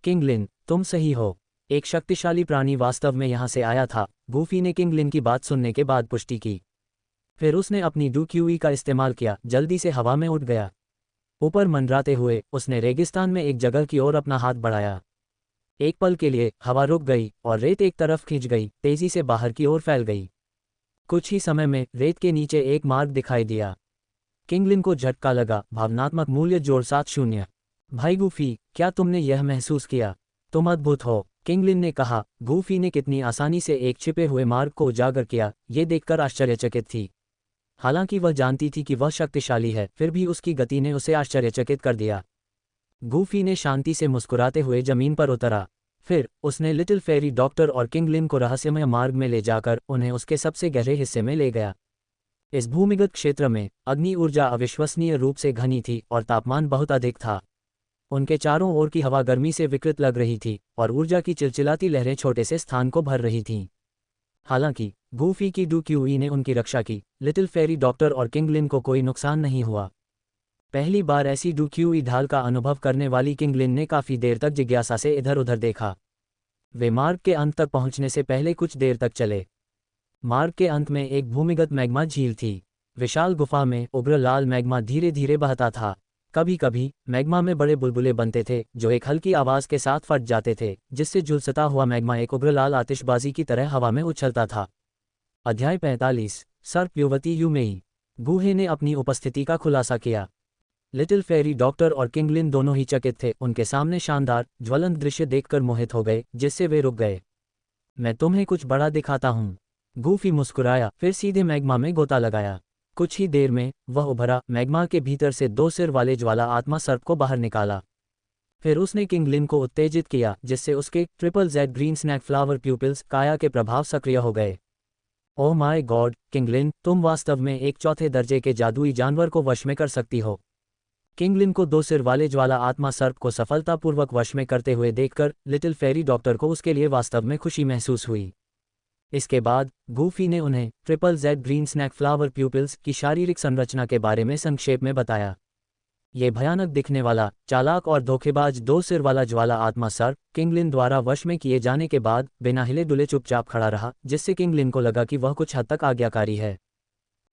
Speaker 1: किंगलिन, तुम सही हो। एक शक्तिशाली प्राणी वास्तव में यहाँ से आया था, गूफी ने किंगलिन की बात सुनने के बाद पुष्टि की। फिर उसने अपनी डूक्यूई का इस्तेमाल किया, जल्दी से हवा में उड़ गया। ऊपर मंडराते हुए उसने रेगिस्तान में एक जगह की ओर अपना हाथ बढ़ाया। एक पल के लिए हवा रुक गई और रेत एक तरफ खिंच गई, तेजी से बाहर की ओर फैल गई। कुछ ही समय में रेत के नीचे एक मार्ग दिखाई दिया। किंगलिन को झटका लगा, भावनात्मक मूल्य जोड़ 70। भाई गूफी, क्या तुमने यह महसूस किया? तुम अद्भुत हो, किंगलिन ने कहा। गूफी ने कितनी आसानी से एक छिपे हुए मार्ग को उजागर किया, ये देखकर आश्चर्यचकित थी। हालांकि वह जानती थी कि वह शक्तिशाली है, फिर भी उसकी गति ने उसे आश्चर्यचकित कर दिया। गूफी ने शांति से मुस्कुराते हुए जमीन पर उतरा। फिर उसने लिटिल फेरी डॉक्टर और किंगलिन को रहस्यमय मार्ग में ले जाकर उन्हें उसके सबसे गहरे हिस्से में ले गया। इस भूमिगत क्षेत्र में अग्नि ऊर्जा अविश्वसनीय रूप से घनी थी और तापमान बहुत अधिक था। उनके चारों ओर की हवा गर्मी से विकृत लग रही थी और ऊर्जा की चिलचिलाती लहरें छोटे से स्थान को भर रही थीं। हालांकि गूफी की डूक्यूई ने उनकी रक्षा की, लिटिल फेरी डॉक्टर और किंगलिन को कोई नुकसान नहीं हुआ। पहली बार ऐसी डूक्यूई ढाल का अनुभव करने वाली किंगलिन ने काफ़ी देर तक जिज्ञासा से इधर उधर देखा। वे मार्ग के अंत तक पहुंचने से पहले कुछ देर तक चले। मार्ग के अंत में एक भूमिगत मैग्मा झील थी। विशाल गुफा में उग्र लाल मैग्मा धीरे धीरे बहता था। कभी कभी मैग्मा में बड़े बुलबुले बनते थे जो एक हल्की आवाज़ के साथ फट जाते थे, जिससे झुलसता हुआ मैग्मा एक उग्र लाल आतिशबाजी की तरह हवा में उछलता था। अध्याय 45 सर्प युवती यूमेई। गूहे ने अपनी उपस्थिति का खुलासा किया। लिटिल फेरी डॉक्टर और किंगलिन दोनों ही चकित थे, उनके सामने शानदार ज्वलंत दृश्य देखकर मोहित हो गए, जिससे वे रुक गए। मैं तुम्हें कुछ बड़ा दिखाता हूँ। गूफी मुस्कुराया, फिर सीधे मैग्मा में गोता लगाया। कुछ ही देर में वह उभरा, मैग्मा के भीतर से 2 सिर वाले ज्वाला आत्मा सर्प को बाहर निकाला। फिर उसने किंगलिन को उत्तेजित किया, जिससे उसके ZZZ green snake flower pupils काया के प्रभाव सक्रिय हो गए। ओह माय गॉड, किंगलिन, तुम वास्तव में एक चौथे दर्जे के जादुई जानवर को वश में कर सकती हो। किंगलिन को 2 सिर वाले ज्वाला आत्मा सर्प को सफलतापूर्वक वश में करते हुए देखकर लिटिल फेरी डॉक्टर को उसके लिए वास्तव में खुशी महसूस हुई। इसके बाद गूफी ने उन्हें ZZZ green snake flower pupils की शारीरिक संरचना के बारे में संक्षेप में बताया। ये भयानक दिखने वाला, चालाक और धोखेबाज 2 सिर वाला ज्वाला आत्मा सर्प किंगलिन द्वारा वश में किए जाने के बाद बिना हिले डुले चुपचाप खड़ा रहा, जिससे किंगलिन को लगा कि वह कुछ हद तक आज्ञाकारी है।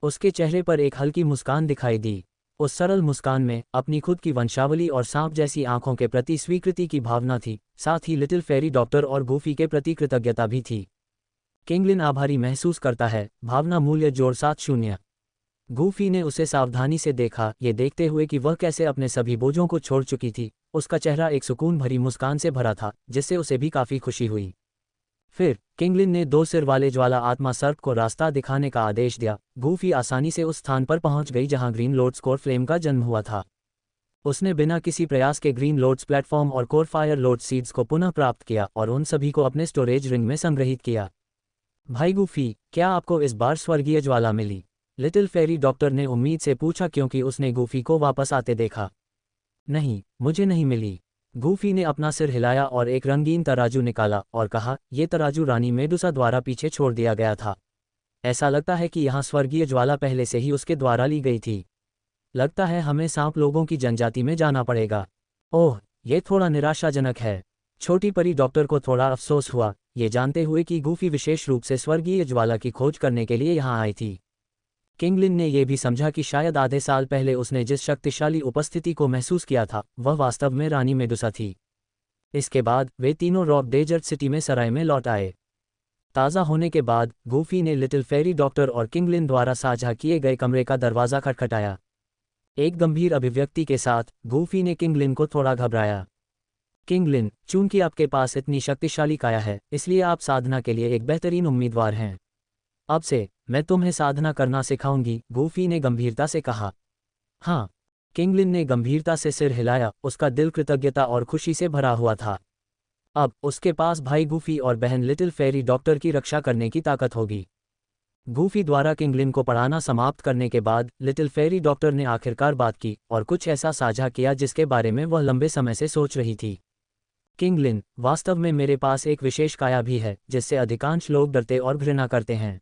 Speaker 1: उसके चेहरे पर एक हल्की मुस्कान दिखाई दी। उस सरल मुस्कान में अपनी खुद की वंशावली और सांप जैसी आंखों के प्रति स्वीकृति की भावना थी, साथ ही लिटिल फेरी डॉक्टर और गूफी के प्रति कृतज्ञता भी थी। किंगलिन आभारी महसूस करता है, भावना मूल्य जोड़ 70। गूफी ने उसे सावधानी से देखा, ये देखते हुए कि वह कैसे अपने सभी बोझों को छोड़ चुकी थी। उसका चेहरा एक सुकून भरी मुस्कान से भरा था, जिससे उसे भी काफी खुशी हुई। फिर किंगलिन ने 2 सिर वाले ज्वाला आत्मा सर्प को रास्ता दिखाने का आदेश दिया। गूफी आसानी से उस स्थान पर पहुंच गई जहां ग्रीन लोर्ड्स कोर फ्लेम का जन्म हुआ था। उसने बिना किसी प्रयास के ग्रीन लोर्ड्स प्लेटफॉर्म और कोर फायर लोर्ड सीड्स को पुनः प्राप्त किया और उन सभी को अपने स्टोरेज रिंग में संग्रहित किया। भाई गूफी, क्या आपको इस बार स्वर्गीय ज्वाला मिली? लिटिल फेरी डॉक्टर ने उम्मीद से पूछा, क्योंकि उसने गूफी को वापस आते देखा। नहीं, मुझे नहीं मिली। गूफी ने अपना सिर हिलाया और एक रंगीन तराजू निकाला और कहा, यह तराजू रानी मेडुसा द्वारा पीछे छोड़ दिया गया था। ऐसा लगता है कि यहाँ स्वर्गीय ज्वाला पहले से ही उसके द्वारा ली गई थी। लगता है हमें सांप लोगों की जनजाति में जाना पड़ेगा। ओह, यह थोड़ा निराशाजनक है। छोटी परी डॉक्टर को थोड़ा अफसोस हुआ, ये जानते हुए कि गूफी विशेष रूप से स्वर्गीय ज्वाला की खोज करने के लिए यहाँ आई थी। किंगलिन ने यह भी समझा कि शायद आधे साल पहले उसने जिस शक्तिशाली उपस्थिति को महसूस किया था, वह वास्तव में रानी मेडुसा थी। इसके बाद वे तीनों रॉक डेजर्ट सिटी में सराय में लौट आए। ताज़ा होने के बाद गूफी ने लिटिल फेरी डॉक्टर और किंगलिन द्वारा साझा किए गए कमरे का दरवाज़ा खटखटाया। एक गंभीर अभिव्यक्ति के साथ गूफी ने किंगलिन को थोड़ा घबराया। किंगलिन, चूंकि आपके पास इतनी शक्तिशाली काया है, इसलिए आप साधना के लिए एक बेहतरीन उम्मीदवार हैं। अब से मैं तुम्हें साधना करना सिखाऊंगी, गूफी ने गंभीरता से कहा। हाँ, किंगलिन ने गंभीरता से सिर हिलाया, उसका दिल कृतज्ञता और खुशी से भरा हुआ था। अब उसके पास भाई गूफी और बहन लिटिल फेरी डॉक्टर की रक्षा करने की ताकत होगी। गूफी द्वारा किंगलिन को पढ़ाना समाप्त करने के बाद लिटिल फेरी डॉक्टर ने आखिरकार बात की और कुछ ऐसा साझा किया जिसके बारे में वह लंबे समय से सोच रही थी। किंगलिन, वास्तव में मेरे पास एक विशेष काया भी है जिससे अधिकांश लोग डरते और घृणा करते हैं।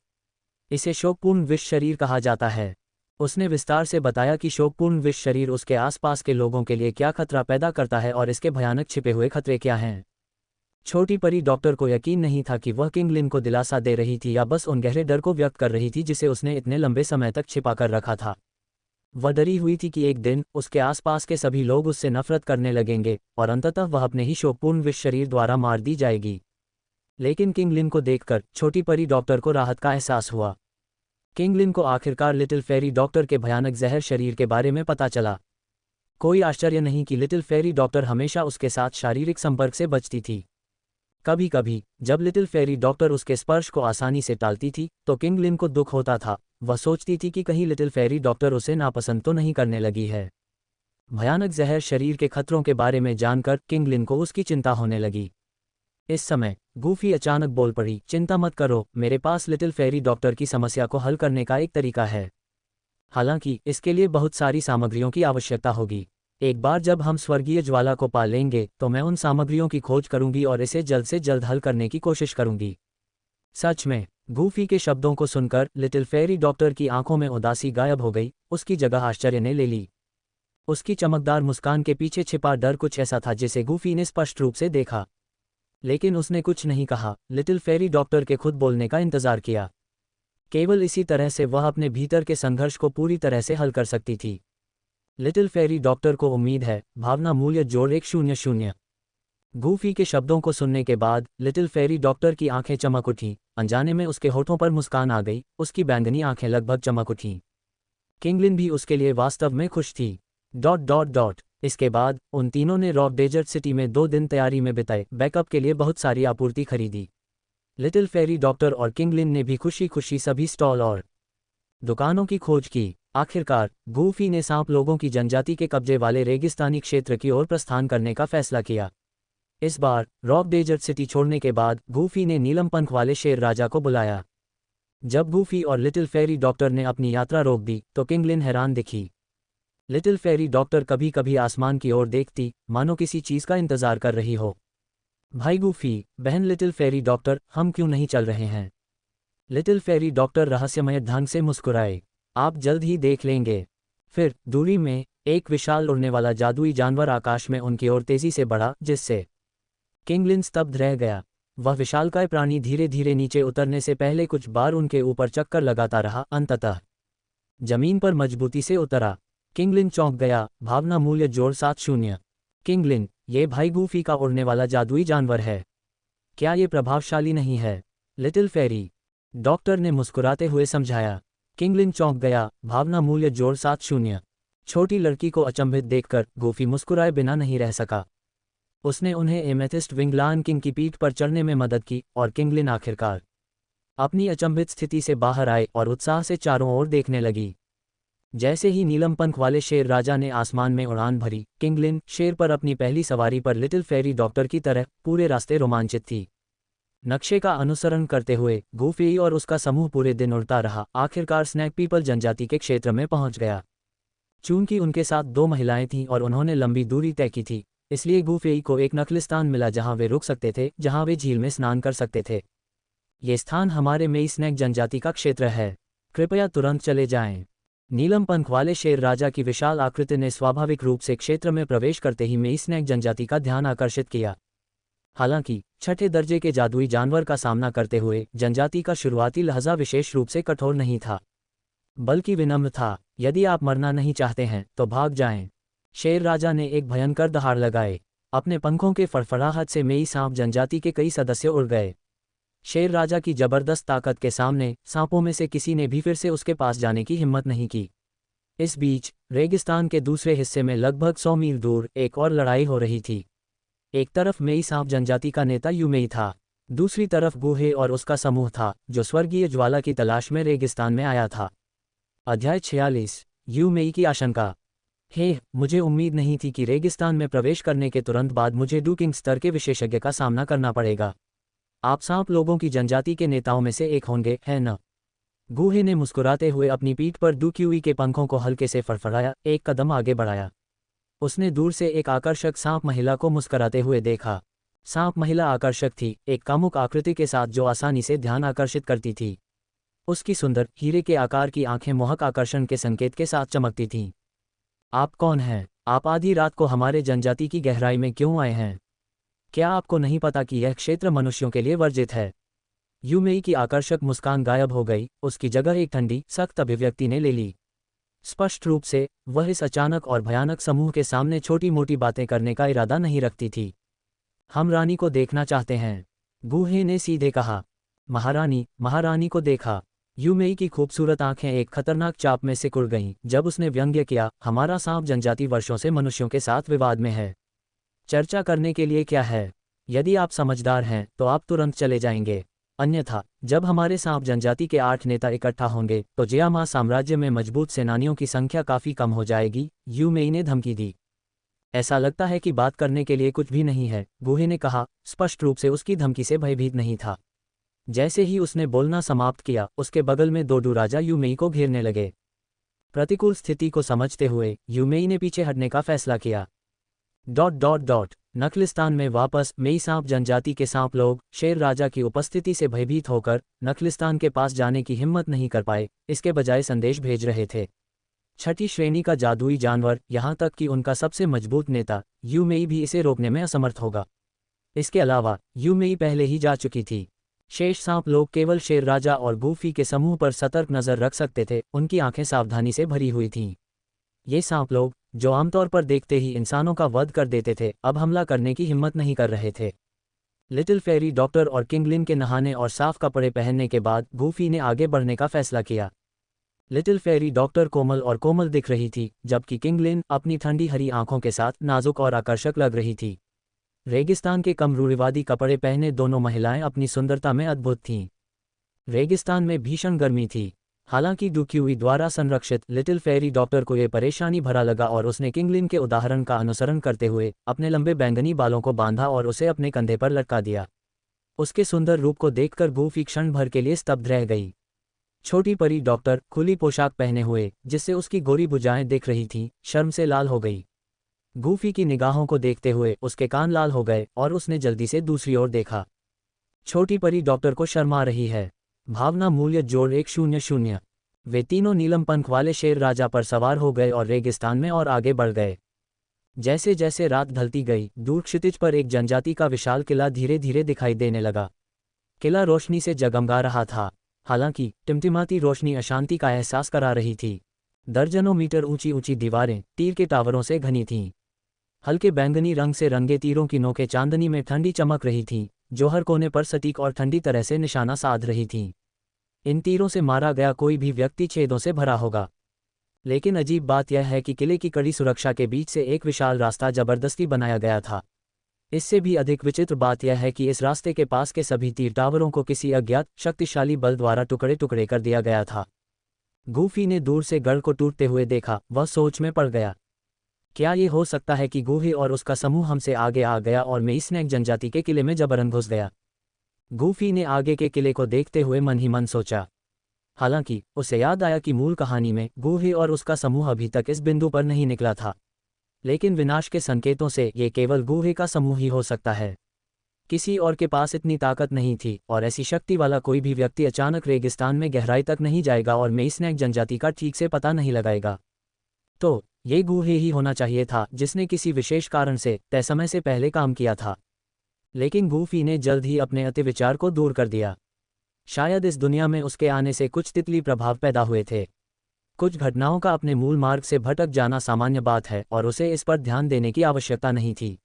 Speaker 1: इसे शोकपूर्ण विष शरीर कहा जाता है। उसने विस्तार से बताया कि शोकपूर्ण विष शरीर उसके आसपास के लोगों के लिए क्या खतरा पैदा करता है और इसके भयानक छिपे हुए खतरे क्या हैं। छोटी परी डॉक्टर को यकीन नहीं था कि वह किंगलिन को दिलासा दे रही थी या बस उन गहरे डर को व्यक्त कर रही थी जिसे उसने इतने लंबे समय तक छिपा कर रखा था। वह डरी हुई थी कि एक दिन उसके आसपास के सभी लोग उससे नफरत करने लगेंगे और अंततः वह अपने ही शोकपूर्ण विष शरीर द्वारा मार दी जाएगी। लेकिन किंगलिन को देखकर छोटी परी डॉक्टर को राहत का एहसास हुआ। किंगलिन को आखिरकार लिटिल फेरी डॉक्टर के भयानक जहर शरीर के बारे में पता चला। कोई आश्चर्य नहीं कि लिटिल फेरी डॉक्टर हमेशा उसके साथ शारीरिक संपर्क से बचती थी। कभी कभी जब लिटिल फेरी डॉक्टर उसके स्पर्श को आसानी से टालती थी तो किंगलिन को दुख होता था। वह सोचती थी कि कहीं लिटिल फेरी डॉक्टर उसे नापसंद तो नहीं करने लगी है। भयानक जहर शरीर के खतरों के बारे में जानकर किंगलिन को उसकी चिंता होने लगी। इस समय गूफी अचानक बोल पड़ी, चिंता मत करो, मेरे पास लिटिल फेरी डॉक्टर की समस्या को हल करने का एक तरीका है। हालांकि इसके लिए बहुत सारी सामग्रियों की आवश्यकता होगी। एक बार जब हम स्वर्गीय ज्वाला को पा लेंगे तो मैं उन सामग्रियों की खोज करूंगी और इसे जल्द से जल्द हल करने की कोशिश करूंगी। सच में? गूफी के शब्दों को सुनकर लिटिल फेरी डॉक्टर की आंखों में उदासी गायब हो गई, उसकी जगह आश्चर्य ने ले ली। उसकी चमकदार मुस्कान के पीछे छिपा डर कुछ ऐसा था जिसे गूफी ने स्पष्ट रूप से देखा। लेकिन उसने कुछ नहीं कहा, लिटिल फेरी डॉक्टर के खुद बोलने का इंतजार किया। केवल इसी तरह से वह अपने भीतर के संघर्ष को पूरी तरह से हल कर सकती थी। लिटिल फेरी डॉक्टर को उम्मीद है, भावना मूल्य जोड़ 100। गूफी के शब्दों को सुनने के बाद लिटिल फेरी डॉक्टर की आंखें चमक उठीं, अनजाने में उसके होठों पर मुस्कान आ गई, उसकी बैंगनी आंखें लगभग चमक उठीं। किंगलिन भी उसके लिए वास्तव में खुश थी। ... इसके बाद उन तीनों ने रॉक डेजर्ट सिटी में 2 दिन तैयारी में बिताए, बैकअप के लिए बहुत सारी आपूर्ति खरीदी। लिटिल फेरी डॉक्टर और किंगलिन ने भी खुशी खुशी सभी स्टॉल और दुकानों की खोज की। आखिरकार गूफी ने सांप लोगों की जनजाति के कब्जे वाले रेगिस्तानी क्षेत्र की ओर प्रस्थान करने का फैसला किया। इस बार रॉक डेजर्ट सिटी छोड़ने के बाद गूफी ने नीलम पंख वाले शेर राजा को बुलाया। जब गूफी और लिटिल फेरी डॉक्टर ने अपनी यात्रा रोक दी तो किंगलिन हैरान दिखी। लिटिल फेरी डॉक्टर कभी कभी आसमान की ओर देखती, मानो किसी चीज का इंतजार कर रही हो। भाई गूफी, बहन लिटिल फेरी डॉक्टर, हम क्यों नहीं चल रहे हैं? लिटिल फेरी डॉक्टर रहस्यमय ढंग से मुस्कुराए। आप जल्द ही देख लेंगे। फिर दूरी में एक विशाल उड़ने वाला जादुई जानवर आकाश में उनकी ओर तेजी से बढ़ा, जिससे किंगलिन स्तब्ध रह गया। वह विशालकाय प्राणी धीरे धीरे नीचे उतरने से पहले कुछ बार उनके ऊपर चक्कर लगाता रहा, अंततः जमीन पर मजबूती से उतरा। किंगलिन चौंक गया, भावना मूल्य जोड़ 70। किंगलिन, ये भाई गूफी का उड़ने वाला जादुई जानवर है। क्या ये प्रभावशाली नहीं है? लिटिल फेरी डॉक्टर ने मुस्कुराते हुए समझाया। किंगलिन चौंक गया। भावना मूल्य जोड़ 70। छोटी लड़की को अचंभित देखकर गूफी मुस्कुराए बिना नहीं रह सका। उसने उन्हें एमेथिस्ट विंगलान किंग की पीठ पर चढ़ने में मदद की और किंगलिन आखिरकार अपनी अचंभित स्थिति से बाहर आए और उत्साह से चारों ओर देखने लगी। जैसे ही नीलम पंख वाले शेर राजा ने आसमान में उड़ान भरी, किंगलिन शेर पर अपनी पहली सवारी पर लिटिल फेरी डॉक्टर की तरह पूरे रास्ते रोमांचित थी। नक्शे का अनुसरण करते हुए गूफी और उसका समूह पूरे दिन उड़ता रहा। आखिरकार स्नैक पीपल जनजाति के क्षेत्र में पहुंच गया। चूंकि उनके साथ 2 महिलाएं थीं और उन्होंने लंबी दूरी तय की थी, इसलिए गूफी को एक नखलिस्तान मिला जहां वे रुक सकते थे, जहां वे झील में स्नान कर सकते थे। ये स्थान हमारे मेई स्नैक जनजाति का क्षेत्र है, कृपया तुरंत चले जाएं। नीलम पंख वाले शेर राजा की विशाल आकृति ने स्वाभाविक रूप से क्षेत्र में प्रवेश करते ही मेई स्नैक जनजाति का ध्यान आकर्षित किया। हालांकि छठे दर्जे के जादुई जानवर का सामना करते हुए जनजाति का शुरुआती लहजा विशेष रूप से कठोर नहीं था, बल्कि विनम्र था। यदि आप मरना नहीं चाहते हैं तो भाग जाएं। शेर राजा ने एक भयंकर दहाड़ लगाए। अपने पंखों के फड़फड़ाहट से मेई सांप जनजाति के कई सदस्य उड़ गए। शेर राजा की जबरदस्त ताकत के सामने सांपों में से किसी ने भी फिर से उसके पास जाने की हिम्मत नहीं की। इस बीच रेगिस्तान के दूसरे हिस्से में लगभग 100 मील दूर एक और लड़ाई हो रही थी। एक तरफ मेई सांप जनजाति का नेता यूमेई था, दूसरी तरफ गूहे और उसका समूह था जो स्वर्गीय ज्वाला की तलाश में रेगिस्तान में आया था। अध्याय 46। यूमेई की आशंका। मुझे उम्मीद नहीं थी कि रेगिस्तान में प्रवेश करने के तुरंत बाद मुझे डूकिंग स्तर के विशेषज्ञ का सामना करना पड़ेगा। आप सांप लोगों की जनजाति के नेताओं में से एक होंगे, है न? गूहे ने मुस्कुराते हुए अपनी पीठ पर डूक्यूई के पंखों को हल्के से फड़फड़ाया, एक कदम आगे बढ़ाया। उसने दूर से एक आकर्षक सांप महिला को मुस्कुराते हुए देखा। सांप महिला आकर्षक थी, एक कामुक आकृति के साथ जो आसानी से ध्यान आकर्षित करती थी। उसकी सुंदर हीरे के आकार की आंखें मोहक आकर्षण के संकेत के साथ चमकती थीं। आप कौन हैं? आप आधी रात को हमारे जनजाति की गहराई में क्यों आए हैं? क्या आपको नहीं पता कि यह क्षेत्र मनुष्यों के लिए वर्जित है? यूमेई की आकर्षक मुस्कान गायब हो गई, उसकी जगह एक ठंडी, सख्त अभिव्यक्ति ने ले ली। स्पष्ट रूप से वह इस अचानक और भयानक समूह के सामने छोटी मोटी बातें करने का इरादा नहीं रखती थी। हम रानी को देखना चाहते हैं, गूहे ने सीधे कहा। महारानी को देखा। यूमेई की खूबसूरत आंखें एक खतरनाक चाप में सिकुड़ गईं जब उसने व्यंग्य किया, हमारा सांप जनजाति वर्षों से मनुष्यों के साथ विवाद में है। चर्चा करने के लिए क्या है? यदि आप समझदार हैं तो आप तुरंत चले जाएंगे, अन्यथा जब हमारे सांप जनजाति के 8 नेता इकट्ठा होंगे तो जियामा साम्राज्य में मजबूत सेनानियों की संख्या काफी कम हो जाएगी, यूमेई ने धमकी दी। ऐसा लगता है कि बात करने के लिए कुछ भी नहीं है, गूहे ने कहा, स्पष्ट रूप से उसकी धमकी से भयभीत नहीं था। जैसे ही उसने बोलना समाप्त किया, उसके बगल में 2 राजा यूमेई को घेरने लगे। प्रतिकूल स्थिति को समझते हुए यूमेई ने पीछे हटने का फैसला किया। नखलिस्तान में वापस मेई सांप जनजाति के सांप लोग शेर राजा की उपस्थिति से भयभीत होकर नखलिस्तान के पास जाने की हिम्मत नहीं कर पाए, इसके बजाय संदेश भेज रहे थे। छठी श्रेणी का जादुई जानवर, यहाँ तक कि उनका सबसे मजबूत नेता यूमेई भी इसे रोकने में असमर्थ होगा। इसके अलावा यूमेई पहले ही जा चुकी थी। शेष सांप लोग केवल शेर राजा और गूफी के समूह पर सतर्क नजर रख सकते थे, उनकी आंखें सावधानी से भरी हुई थीं। ये सांप लोग, जो आमतौर पर देखते ही इंसानों का वध कर देते थे, अब हमला करने की हिम्मत नहीं कर रहे थे। लिटिल फेरी डॉक्टर और किंगलिन के नहाने और साफ कपड़े पहनने के बाद गूफी ने आगे बढ़ने का फैसला किया। लिटिल फेरी डॉक्टर कोमल दिख रही थी, जबकि किंगलिन अपनी ठंडी हरी आंखों के साथ नाजुक और आकर्षक लग रही थी। रेगिस्तान के कम रूढ़िवादी कपड़े पहने दोनों महिलाएं अपनी सुंदरता में अद्भुत थीं। रेगिस्तान में भीषण गर्मी थी। हालांकि डूक्यूई द्वारा संरक्षित लिटिल फेरी डॉक्टर को यह परेशानी भरा लगा और उसने किंगलिन के उदाहरण का अनुसरण करते हुए अपने लंबे बैंगनी बालों को बांधा और उसे अपने कंधे पर लटका दिया। उसके सुंदर रूप को देखकर गूफी क्षण भर के लिए स्तब्ध रह गई। छोटी परी डॉक्टर खुली पोशाक पहने हुए, जिससे उसकी गोरी भुजाएं दिख रही थीं, शर्म से लाल हो गई। गूफी की निगाहों को देखते हुए उसके कान लाल हो गए और उसने जल्दी से दूसरी ओर देखा। छोटी परी डॉक्टर को शर्मा रही है। भावना मूल्य जोड़ 100। वे तीनों नीलम पंख वाले शेर राजा पर सवार हो गए और रेगिस्तान में और आगे बढ़ गए। जैसे जैसे रात ढलती गई, दूर क्षितिज पर एक जनजाति का विशाल किला धीरे धीरे दिखाई देने लगा। किला रोशनी से जगमगा रहा था, हालांकि टिमटिमाती रोशनी अशांति का एहसास करा रही थी। दर्जनों मीटर ऊंची ऊंची दीवारें तीर के टावरों से घनी थीं। हल्के बैंगनी रंग से रंगे तीरों की नोकें चांदनी में ठंडी चमक रही थीं, जो हर कोने पर सटीक और ठंडी तरह से निशाना साध रही थीं। इन तीरों से मारा गया कोई भी व्यक्ति छेदों से भरा होगा। लेकिन अजीब बात यह है कि किले की कड़ी सुरक्षा के बीच से एक विशाल रास्ता जबरदस्ती बनाया गया था। इससे भी अधिक विचित्र बात यह है कि इस रास्ते के पास के सभी तीर टावरों को किसी अज्ञात शक्तिशाली बल द्वारा टुकड़े टुकड़े कर दिया गया था। गूफी ने दूर से गढ़ को टूटते हुए देखा। वह सोच में पड़ गया, क्या ये हो सकता है कि गूही और उसका समूह हमसे आगे आ गया और मेइस्नैक जनजाति के किले में जबरन घुस गया। गूफी ने आगे के किले को देखते हुए मन ही मन सोचा। हालांकि उसे याद आया कि मूल कहानी में गूही और उसका समूह अभी तक इस बिंदु पर नहीं निकला था। लेकिन विनाश के संकेतों से ये केवल गूही का समूह ही हो सकता है। किसी और के पास इतनी ताकत नहीं थी, और ऐसी शक्ति वाला कोई भी व्यक्ति अचानक रेगिस्तान में गहराई तक नहीं जाएगा और मेइस्नैक जनजाति का ठीक से पता नहीं लगाएगा। तो ये गूही ही होना चाहिए था जिसने किसी विशेष कारण से तय समय से पहले काम किया था। लेकिन गूफी ने जल्द ही अपने अति विचार को दूर कर दिया। शायद इस दुनिया में उसके आने से कुछ तितली प्रभाव पैदा हुए थे। कुछ घटनाओं का अपने मूल मार्ग से भटक जाना सामान्य बात है और उसे इस पर ध्यान देने की आवश्यकता नहीं थी।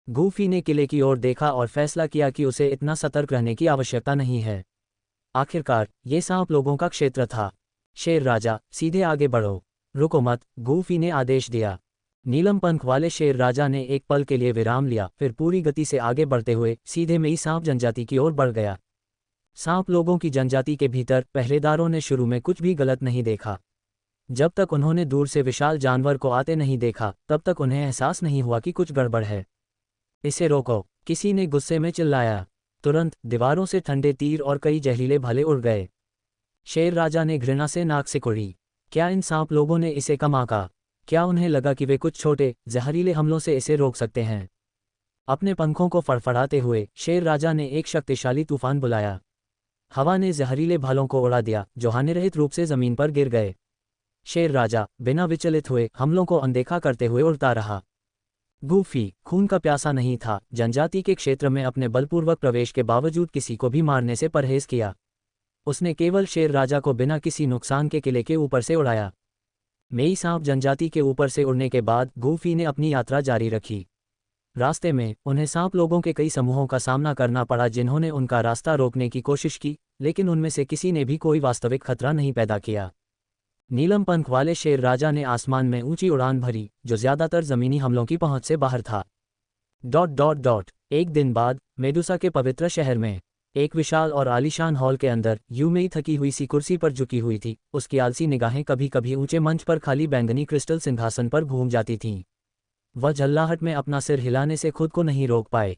Speaker 1: गूफी ने किले की ओर देखा और फैसला किया कि उसे इतना सतर्क रहने की आवश्यकता नहीं है। आखिरकार ये सांप लोगों का क्षेत्र था। शेर राजा, सीधे आगे बढ़ो, रुको मत, गूफी ने आदेश दिया। नीलम पंख वाले शेर राजा ने एक पल के लिए विराम लिया, फिर पूरी गति से आगे बढ़ते हुए सीधे मेई सांप जनजाति की ओर बढ़ गया। सांप लोगों की जनजाति के भीतर पहरेदारों ने शुरू में कुछ भी गलत नहीं देखा। जब तक उन्होंने दूर से विशाल जानवर को आते नहीं देखा, तब तक उन्हें एहसास नहीं हुआ कि कुछ गड़बड़ है। इसे रोको, किसी ने गुस्से में चिल्लाया। तुरंत दीवारों से ठंडे तीर और कई जहरीले भाले उड़ गए। शेर राजा ने घृणा से नाक सिकुड़ी। क्या इन सांप लोगों ने इसे कम आंका? क्या उन्हें लगा कि वे कुछ छोटे जहरीले हमलों से इसे रोक सकते हैं? अपने पंखों को फड़फड़ाते हुए शेर राजा ने एक शक्तिशाली तूफान बुलाया। हवा ने जहरीले भालों को उड़ा दिया, जो हानिरहित रूप से जमीन पर गिर गए। शेर राजा बिना विचलित हुए हमलों को अनदेखा करते हुए उड़ता रहा। गूफी खून का प्यासा नहीं था। जनजाति के क्षेत्र में अपने बलपूर्वक प्रवेश के बावजूद किसी को भी मारने से परहेज किया। उसने केवल शेर राजा को बिना किसी नुकसान के किले के ऊपर से उड़ाया। मेई सांप जनजाति के ऊपर से उड़ने के बाद गूफी ने अपनी यात्रा जारी रखी। रास्ते में उन्हें सांप लोगों के कई समूहों का सामना करना पड़ा जिन्होंने उनका रास्ता रोकने की कोशिश की, लेकिन उनमें से किसी ने भी कोई वास्तविक खतरा नहीं पैदा किया। नीलम पंख वाले शेर राजा ने आसमान में ऊंची उड़ान भरी, जो ज्यादातर जमीनी हमलों की पहुंच से बाहर था। एक दिन बाद मेडुसा के पवित्र शहर में एक विशाल और आलीशान हॉल के अंदर यूमेई थकी हुई सी कुर्सी पर झुकी हुई थी। उसकी आलसी निगाहें कभी कभी ऊंचे मंच पर खाली बैंगनी क्रिस्टल सिंहासन पर घूम जाती थीं। वह झल्लाहट में अपना सिर हिलाने से खुद को नहीं रोक पाए।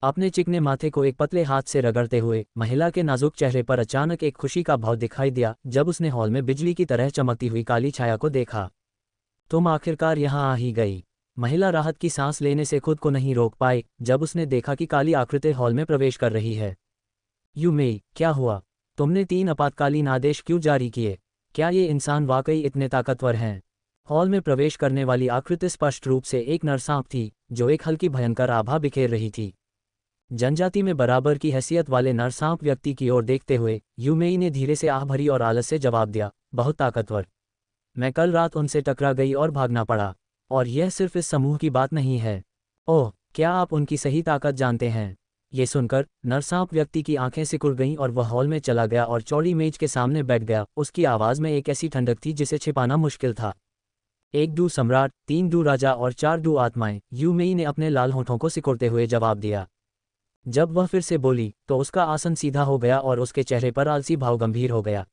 Speaker 1: अपने चिकने माथे को एक पतले हाथ से रगड़ते हुए महिला के नाजुक चेहरे पर अचानक एक खुशी का भाव दिखाई दिया जब उसने हॉल में बिजली की तरह चमकती हुई काली छाया को देखा। तुम आखिरकार यहाँ आ ही गई। महिला राहत की सांस लेने से खुद को नहीं रोक पाई जब उसने देखा कि काली आकृति हॉल में प्रवेश कर रही है। यूमेई, क्या हुआ? तुमने 3 आपातकालीन आदेश क्यों जारी किए? क्या ये इंसान वाकई इतने ताकतवर हैं? हॉल में प्रवेश करने वाली आकृति स्पष्ट रूप से एक नर सांप थी, जो एक हल्की भयंकर आभा बिखेर रही थी। जनजाति में बराबर की हैसियत वाले नर सांप व्यक्ति की ओर देखते हुए यूमेई ने धीरे से आह भरी और आलस से जवाब दिया, बहुत ताकतवर। मैं कल रात उनसे टकरा गई और भागना पड़ा। और यह सिर्फ इस समूह की बात नहीं है। ओह, क्या आप उनकी सही ताकत जानते हैं? ये सुनकर नरसांप व्यक्ति की आंखें सिकुड़ गईं और वह हॉल में चला गया और चौड़ी मेज के सामने बैठ गया। उसकी आवाज़ में एक ऐसी ठंडक थी जिसे छिपाना मुश्किल था। 1 डू सम्राट, 3 डू राजा और 4 डू आत्माएं, यूमेई ने अपने लाल होठों को सिकुड़ते हुए जवाब दिया। जब वह फिर से बोली तो उसका आसन सीधा हो गया और उसके चेहरे पर आलसी भाव गंभीर हो गया।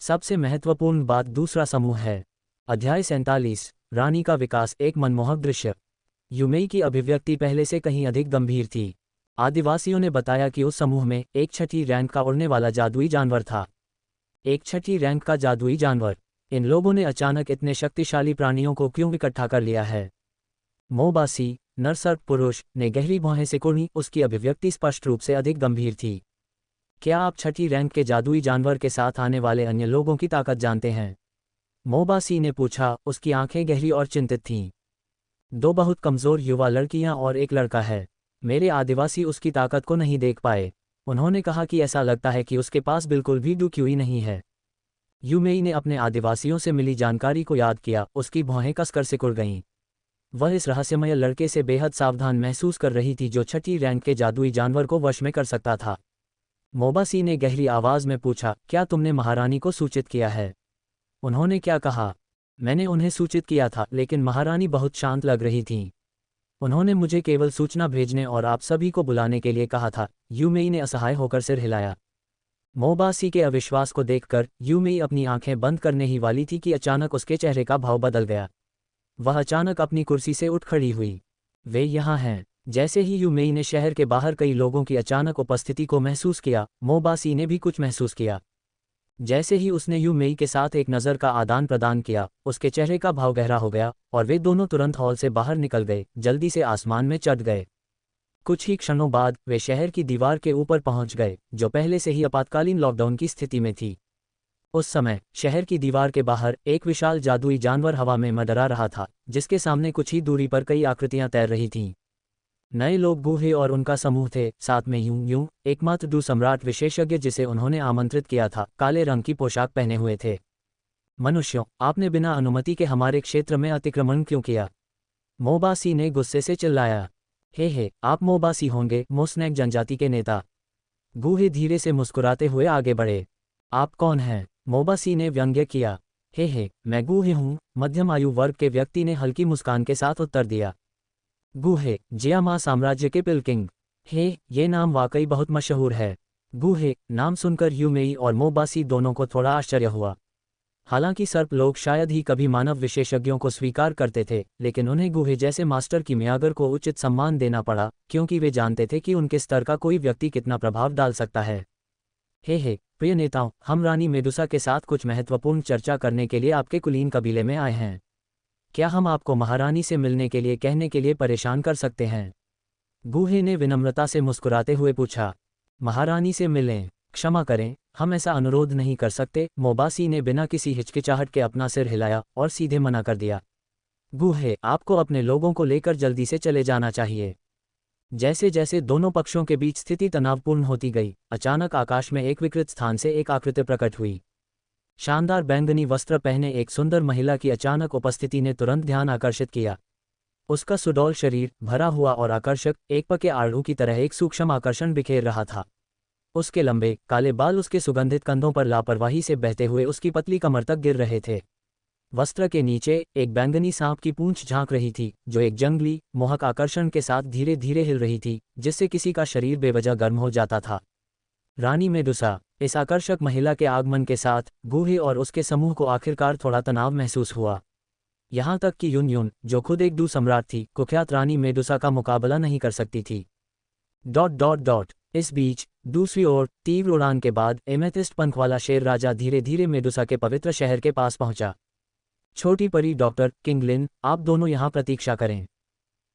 Speaker 1: सबसे महत्वपूर्ण बात दूसरा समूह है। अध्याय 47, रानी का विकास। एक मनमोहक दृश्य। यूमेई की अभिव्यक्ति पहले से कहीं अधिक गंभीर थी। आदिवासियों ने बताया कि उस समूह में एक 6ठी रैंक का उड़ने वाला जादुई जानवर था। एक 6ठी रैंक का जादुई जानवर। इन लोगों ने अचानक इतने शक्तिशाली प्राणियों को क्यों इकट्ठा कर लिया है? मोबासी, नरसर्प पुरुष, ने गहरी भौहें सिकुड़ी। उसकी अभिव्यक्ति स्पष्ट रूप से अधिक गंभीर थी। क्या आप 6ठी रैंक के जादुई जानवर के साथ आने वाले अन्य लोगों की ताकत जानते हैं? मोबासी ने पूछा। उसकी आंखें गहरी और चिंतित थीं। 2 बहुत कमज़ोर युवा लड़कियां और एक लड़का है। मेरे आदिवासी उसकी ताकत को नहीं देख पाए। उन्होंने कहा कि ऐसा लगता है कि उसके पास बिल्कुल भी डुक्यूई नहीं है। यूमेई ने अपने आदिवासियों से मिली जानकारी को याद किया। उसकी भौहें कसकर सिकुड़ गईं। वह इस रहस्यमय लड़के से बेहद सावधान महसूस कर रही थी जो 6ठी रैंक के जादुई जानवर को वश में कर सकता था। मोबासी ने गहरी आवाज में पूछा, क्या तुमने महारानी को सूचित किया है? उन्होंने क्या कहा? मैंने उन्हें सूचित किया था, लेकिन महारानी बहुत शांत लग रही थीं। उन्होंने मुझे केवल सूचना भेजने और आप सभी को बुलाने के लिए कहा था। यूमेई ने असहाय होकर सिर हिलाया। मोबासी के अविश्वास को देखकर यूमेई अपनी आंखें बंद करने ही वाली थी कि अचानक उसके चेहरे का भाव बदल गया। वह अचानक अपनी कुर्सी से उठ खड़ी हुई। वे यहाँ हैं। जैसे ही यूमेई ने शहर के बाहर कई लोगों की अचानक उपस्थिति को महसूस किया, मोबासी ने भी कुछ महसूस किया। जैसे ही उसने यूमेई के साथ एक नज़र का आदान प्रदान किया, उसके चेहरे का भाव गहरा हो गया और वे दोनों तुरंत हॉल से बाहर निकल गए, जल्दी से आसमान में चढ़ गए। कुछ ही क्षणों बाद वे शहर की दीवार के ऊपर पहुंच गए, जो पहले से ही आपातकालीन लॉकडाउन की स्थिति में थी। उस समय शहर की दीवार के बाहर एक विशाल जादुई जानवर हवा में मंडरा रहा था, जिसके सामने कुछ ही दूरी पर कई आकृतियां तैर रही थीं। नए लोग गूहे और उनका समूह थे, साथ में यूं एकमात्र डू सम्राट विशेषज्ञ जिसे उन्होंने आमंत्रित किया था, काले रंग की पोशाक पहने हुए थे। मनुष्यों, आपने बिना अनुमति के हमारे क्षेत्र में अतिक्रमण क्यों किया? मोबासी ने गुस्से से चिल्लाया। हे, आप मोबासी होंगे, मोस्नैक जनजाति के नेता। गूहे धीरे से मुस्कुराते हुए आगे बढ़े। आप कौन हैं? मोबासी ने व्यंग्य किया। हे, मैं गूहे हूँ, मध्यम आयु वर्ग के व्यक्ति ने हल्की मुस्कान के साथ उत्तर दिया। गूहे, जियामा साम्राज्य के पिलकिंग। ये नाम वाकई बहुत मशहूर है। गूहे नाम सुनकर यूमेई और मोबासी दोनों को थोड़ा आश्चर्य हुआ। हालांकि सर्प लोग शायद ही कभी मानव विशेषज्ञों को स्वीकार करते थे, लेकिन उन्हें गूहे जैसे मास्टर की म्यागर को उचित सम्मान देना पड़ा, क्योंकि वे जानते थे कि उनके स्तर का कोई व्यक्ति कितना प्रभाव डाल सकता है। प्रिय नेताओं, हम रानी मेडुसा के साथ कुछ महत्वपूर्ण चर्चा करने के लिए आपके कुलीन कबीले में आए हैं। क्या हम आपको महारानी से मिलने के लिए कहने के लिए परेशान कर सकते हैं? गूहे ने विनम्रता से मुस्कुराते हुए पूछा। महारानी से मिलें? क्षमा करें, हम ऐसा अनुरोध नहीं कर सकते। मोबासी ने बिना किसी हिचकिचाहट के अपना सिर हिलाया और सीधे मना कर दिया। गूहे, आपको अपने लोगों को लेकर जल्दी से चले जाना चाहिए। जैसे जैसे दोनों पक्षों के बीच स्थिति तनावपूर्ण होती गई, अचानक आकाश में एक विकृत स्थान से एक आकृति प्रकट हुई। शानदार बैंगनी वस्त्र पहने एक सुंदर महिला की अचानक उपस्थिति ने तुरंत ध्यान आकर्षित किया। उसका सुडौल शरीर, भरा हुआ और आकर्षक, एक पके आड़ू की तरह एक सूक्ष्म आकर्षण बिखेर रहा था। उसके लंबे काले बाल उसके सुगंधित कंधों पर लापरवाही से बहते हुए उसकी पतली कमर तक गिर रहे थे। वस्त्र के नीचे एक बैंगनी सांप की पूंछ झांक रही थी, जो एक जंगली मोहक आकर्षण के साथ धीरे धीरे हिल रही थी, जिससे किसी का शरीर बेवजह गर्म हो जाता था। रानी मेडुसा। इस आकर्षक महिला के आगमन के साथ गूहे और उसके समूह को आखिरकार थोड़ा तनाव महसूस हुआ। यहाँ तक कि यून, जो खुद एक डू सम्राट थी, कुख्यात रानी मेडुसा का मुकाबला नहीं कर सकती थी। इस बीच दूसरी ओर तीव्र उड़ान के बाद एमेथिस्ट पंख वाला शेर राजा धीरे धीरे मेडुसा के पवित्र शहर के पास पहुंचा। छोटी परी डॉक्टर किंगलिन, आप दोनों यहाँ प्रतीक्षा करें,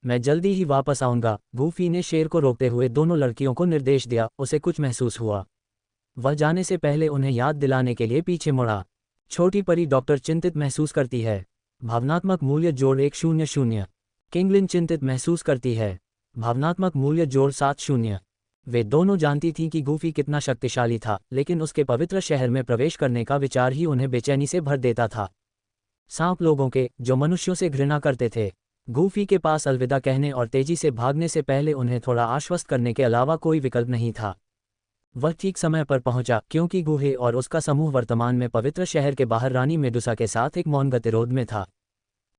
Speaker 1: मैं जल्दी ही वापस आऊंगा। गूफी ने शेर को रोकते हुए दोनों लड़कियों को निर्देश दिया। उसे कुछ महसूस हुआ। वह जाने से पहले उन्हें याद दिलाने के लिए पीछे मुड़ा। छोटी परी डॉक्टर चिंतित महसूस करती है। भावनात्मक मूल्य जोड़ 100। किंगलिन चिंतित महसूस करती है। भावनात्मक मूल्य जोड़ 70। वे दोनों जानती थीं कि गूफी कितना शक्तिशाली था, लेकिन उसके पवित्र शहर में प्रवेश करने का विचार ही उन्हें बेचैनी से भर देता था। सांप लोगों के, जो मनुष्यों से घृणा करते थे। गूफी के पास अलविदा कहने और तेजी से भागने से पहले उन्हें थोड़ा आश्वस्त करने के अलावा कोई विकल्प नहीं था। वह ठीक समय पर पहुंचा, क्योंकि गूहे और उसका समूह वर्तमान में पवित्र शहर के बाहर रानी मेडुसा के साथ एक मौन गतिरोध में था।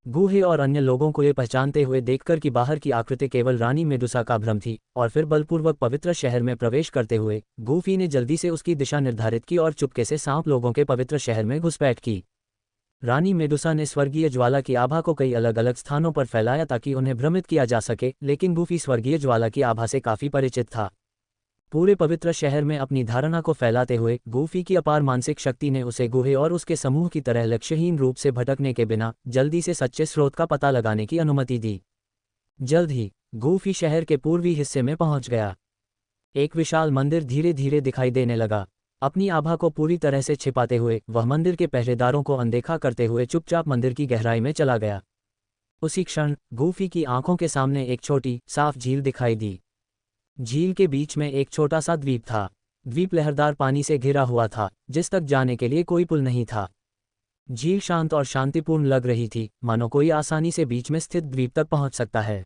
Speaker 1: गूहे और अन्य लोगों को ये पहचानते हुए देखकर कि बाहर की आकृति केवल रानी मेडुसा का भ्रम थी, और फिर बलपूर्वक पवित्र शहर में प्रवेश करते हुए गूफी ने जल्दी से उसकी दिशा निर्धारित की और चुपके से सांप लोगों के पवित्र शहर में घुसपैठ की। रानी मेडुसा ने स्वर्गीय ज्वाला की आभा को कई अलग अलग स्थानों पर फैलाया ताकि उन्हें भ्रमित किया जा सके, लेकिन गूफी स्वर्गीय ज्वाला की आभा से काफी परिचित था। पूरे पवित्र शहर में अपनी धारणा को फैलाते हुए गूफी की अपार मानसिक शक्ति ने उसे गूहे और उसके समूह की तरह लक्ष्यहीन रूप से भटकने के बिना जल्दी से सच्चे स्रोत का पता लगाने की अनुमति दी। जल्द ही गूफी शहर के पूर्वी हिस्से में पहुंच गया। एक विशाल मंदिर धीरे धीरे दिखाई देने लगा। अपनी आभा को पूरी तरह से छिपाते हुए वह मंदिर के पहरेदारों को अनदेखा करते हुए चुपचाप मंदिर की गहराई में चला गया। उसी क्षण गूफी की आंखों के सामने एक छोटी साफ झील दिखाई दी। झील के बीच में एक छोटा सा द्वीप था। द्वीप लहरदार पानी से घिरा हुआ था, जिस तक जाने के लिए कोई पुल नहीं था। झील शांत और शांतिपूर्ण लग रही थी, मानो कोई आसानी से बीच में स्थित द्वीप तक पहुंच सकता है।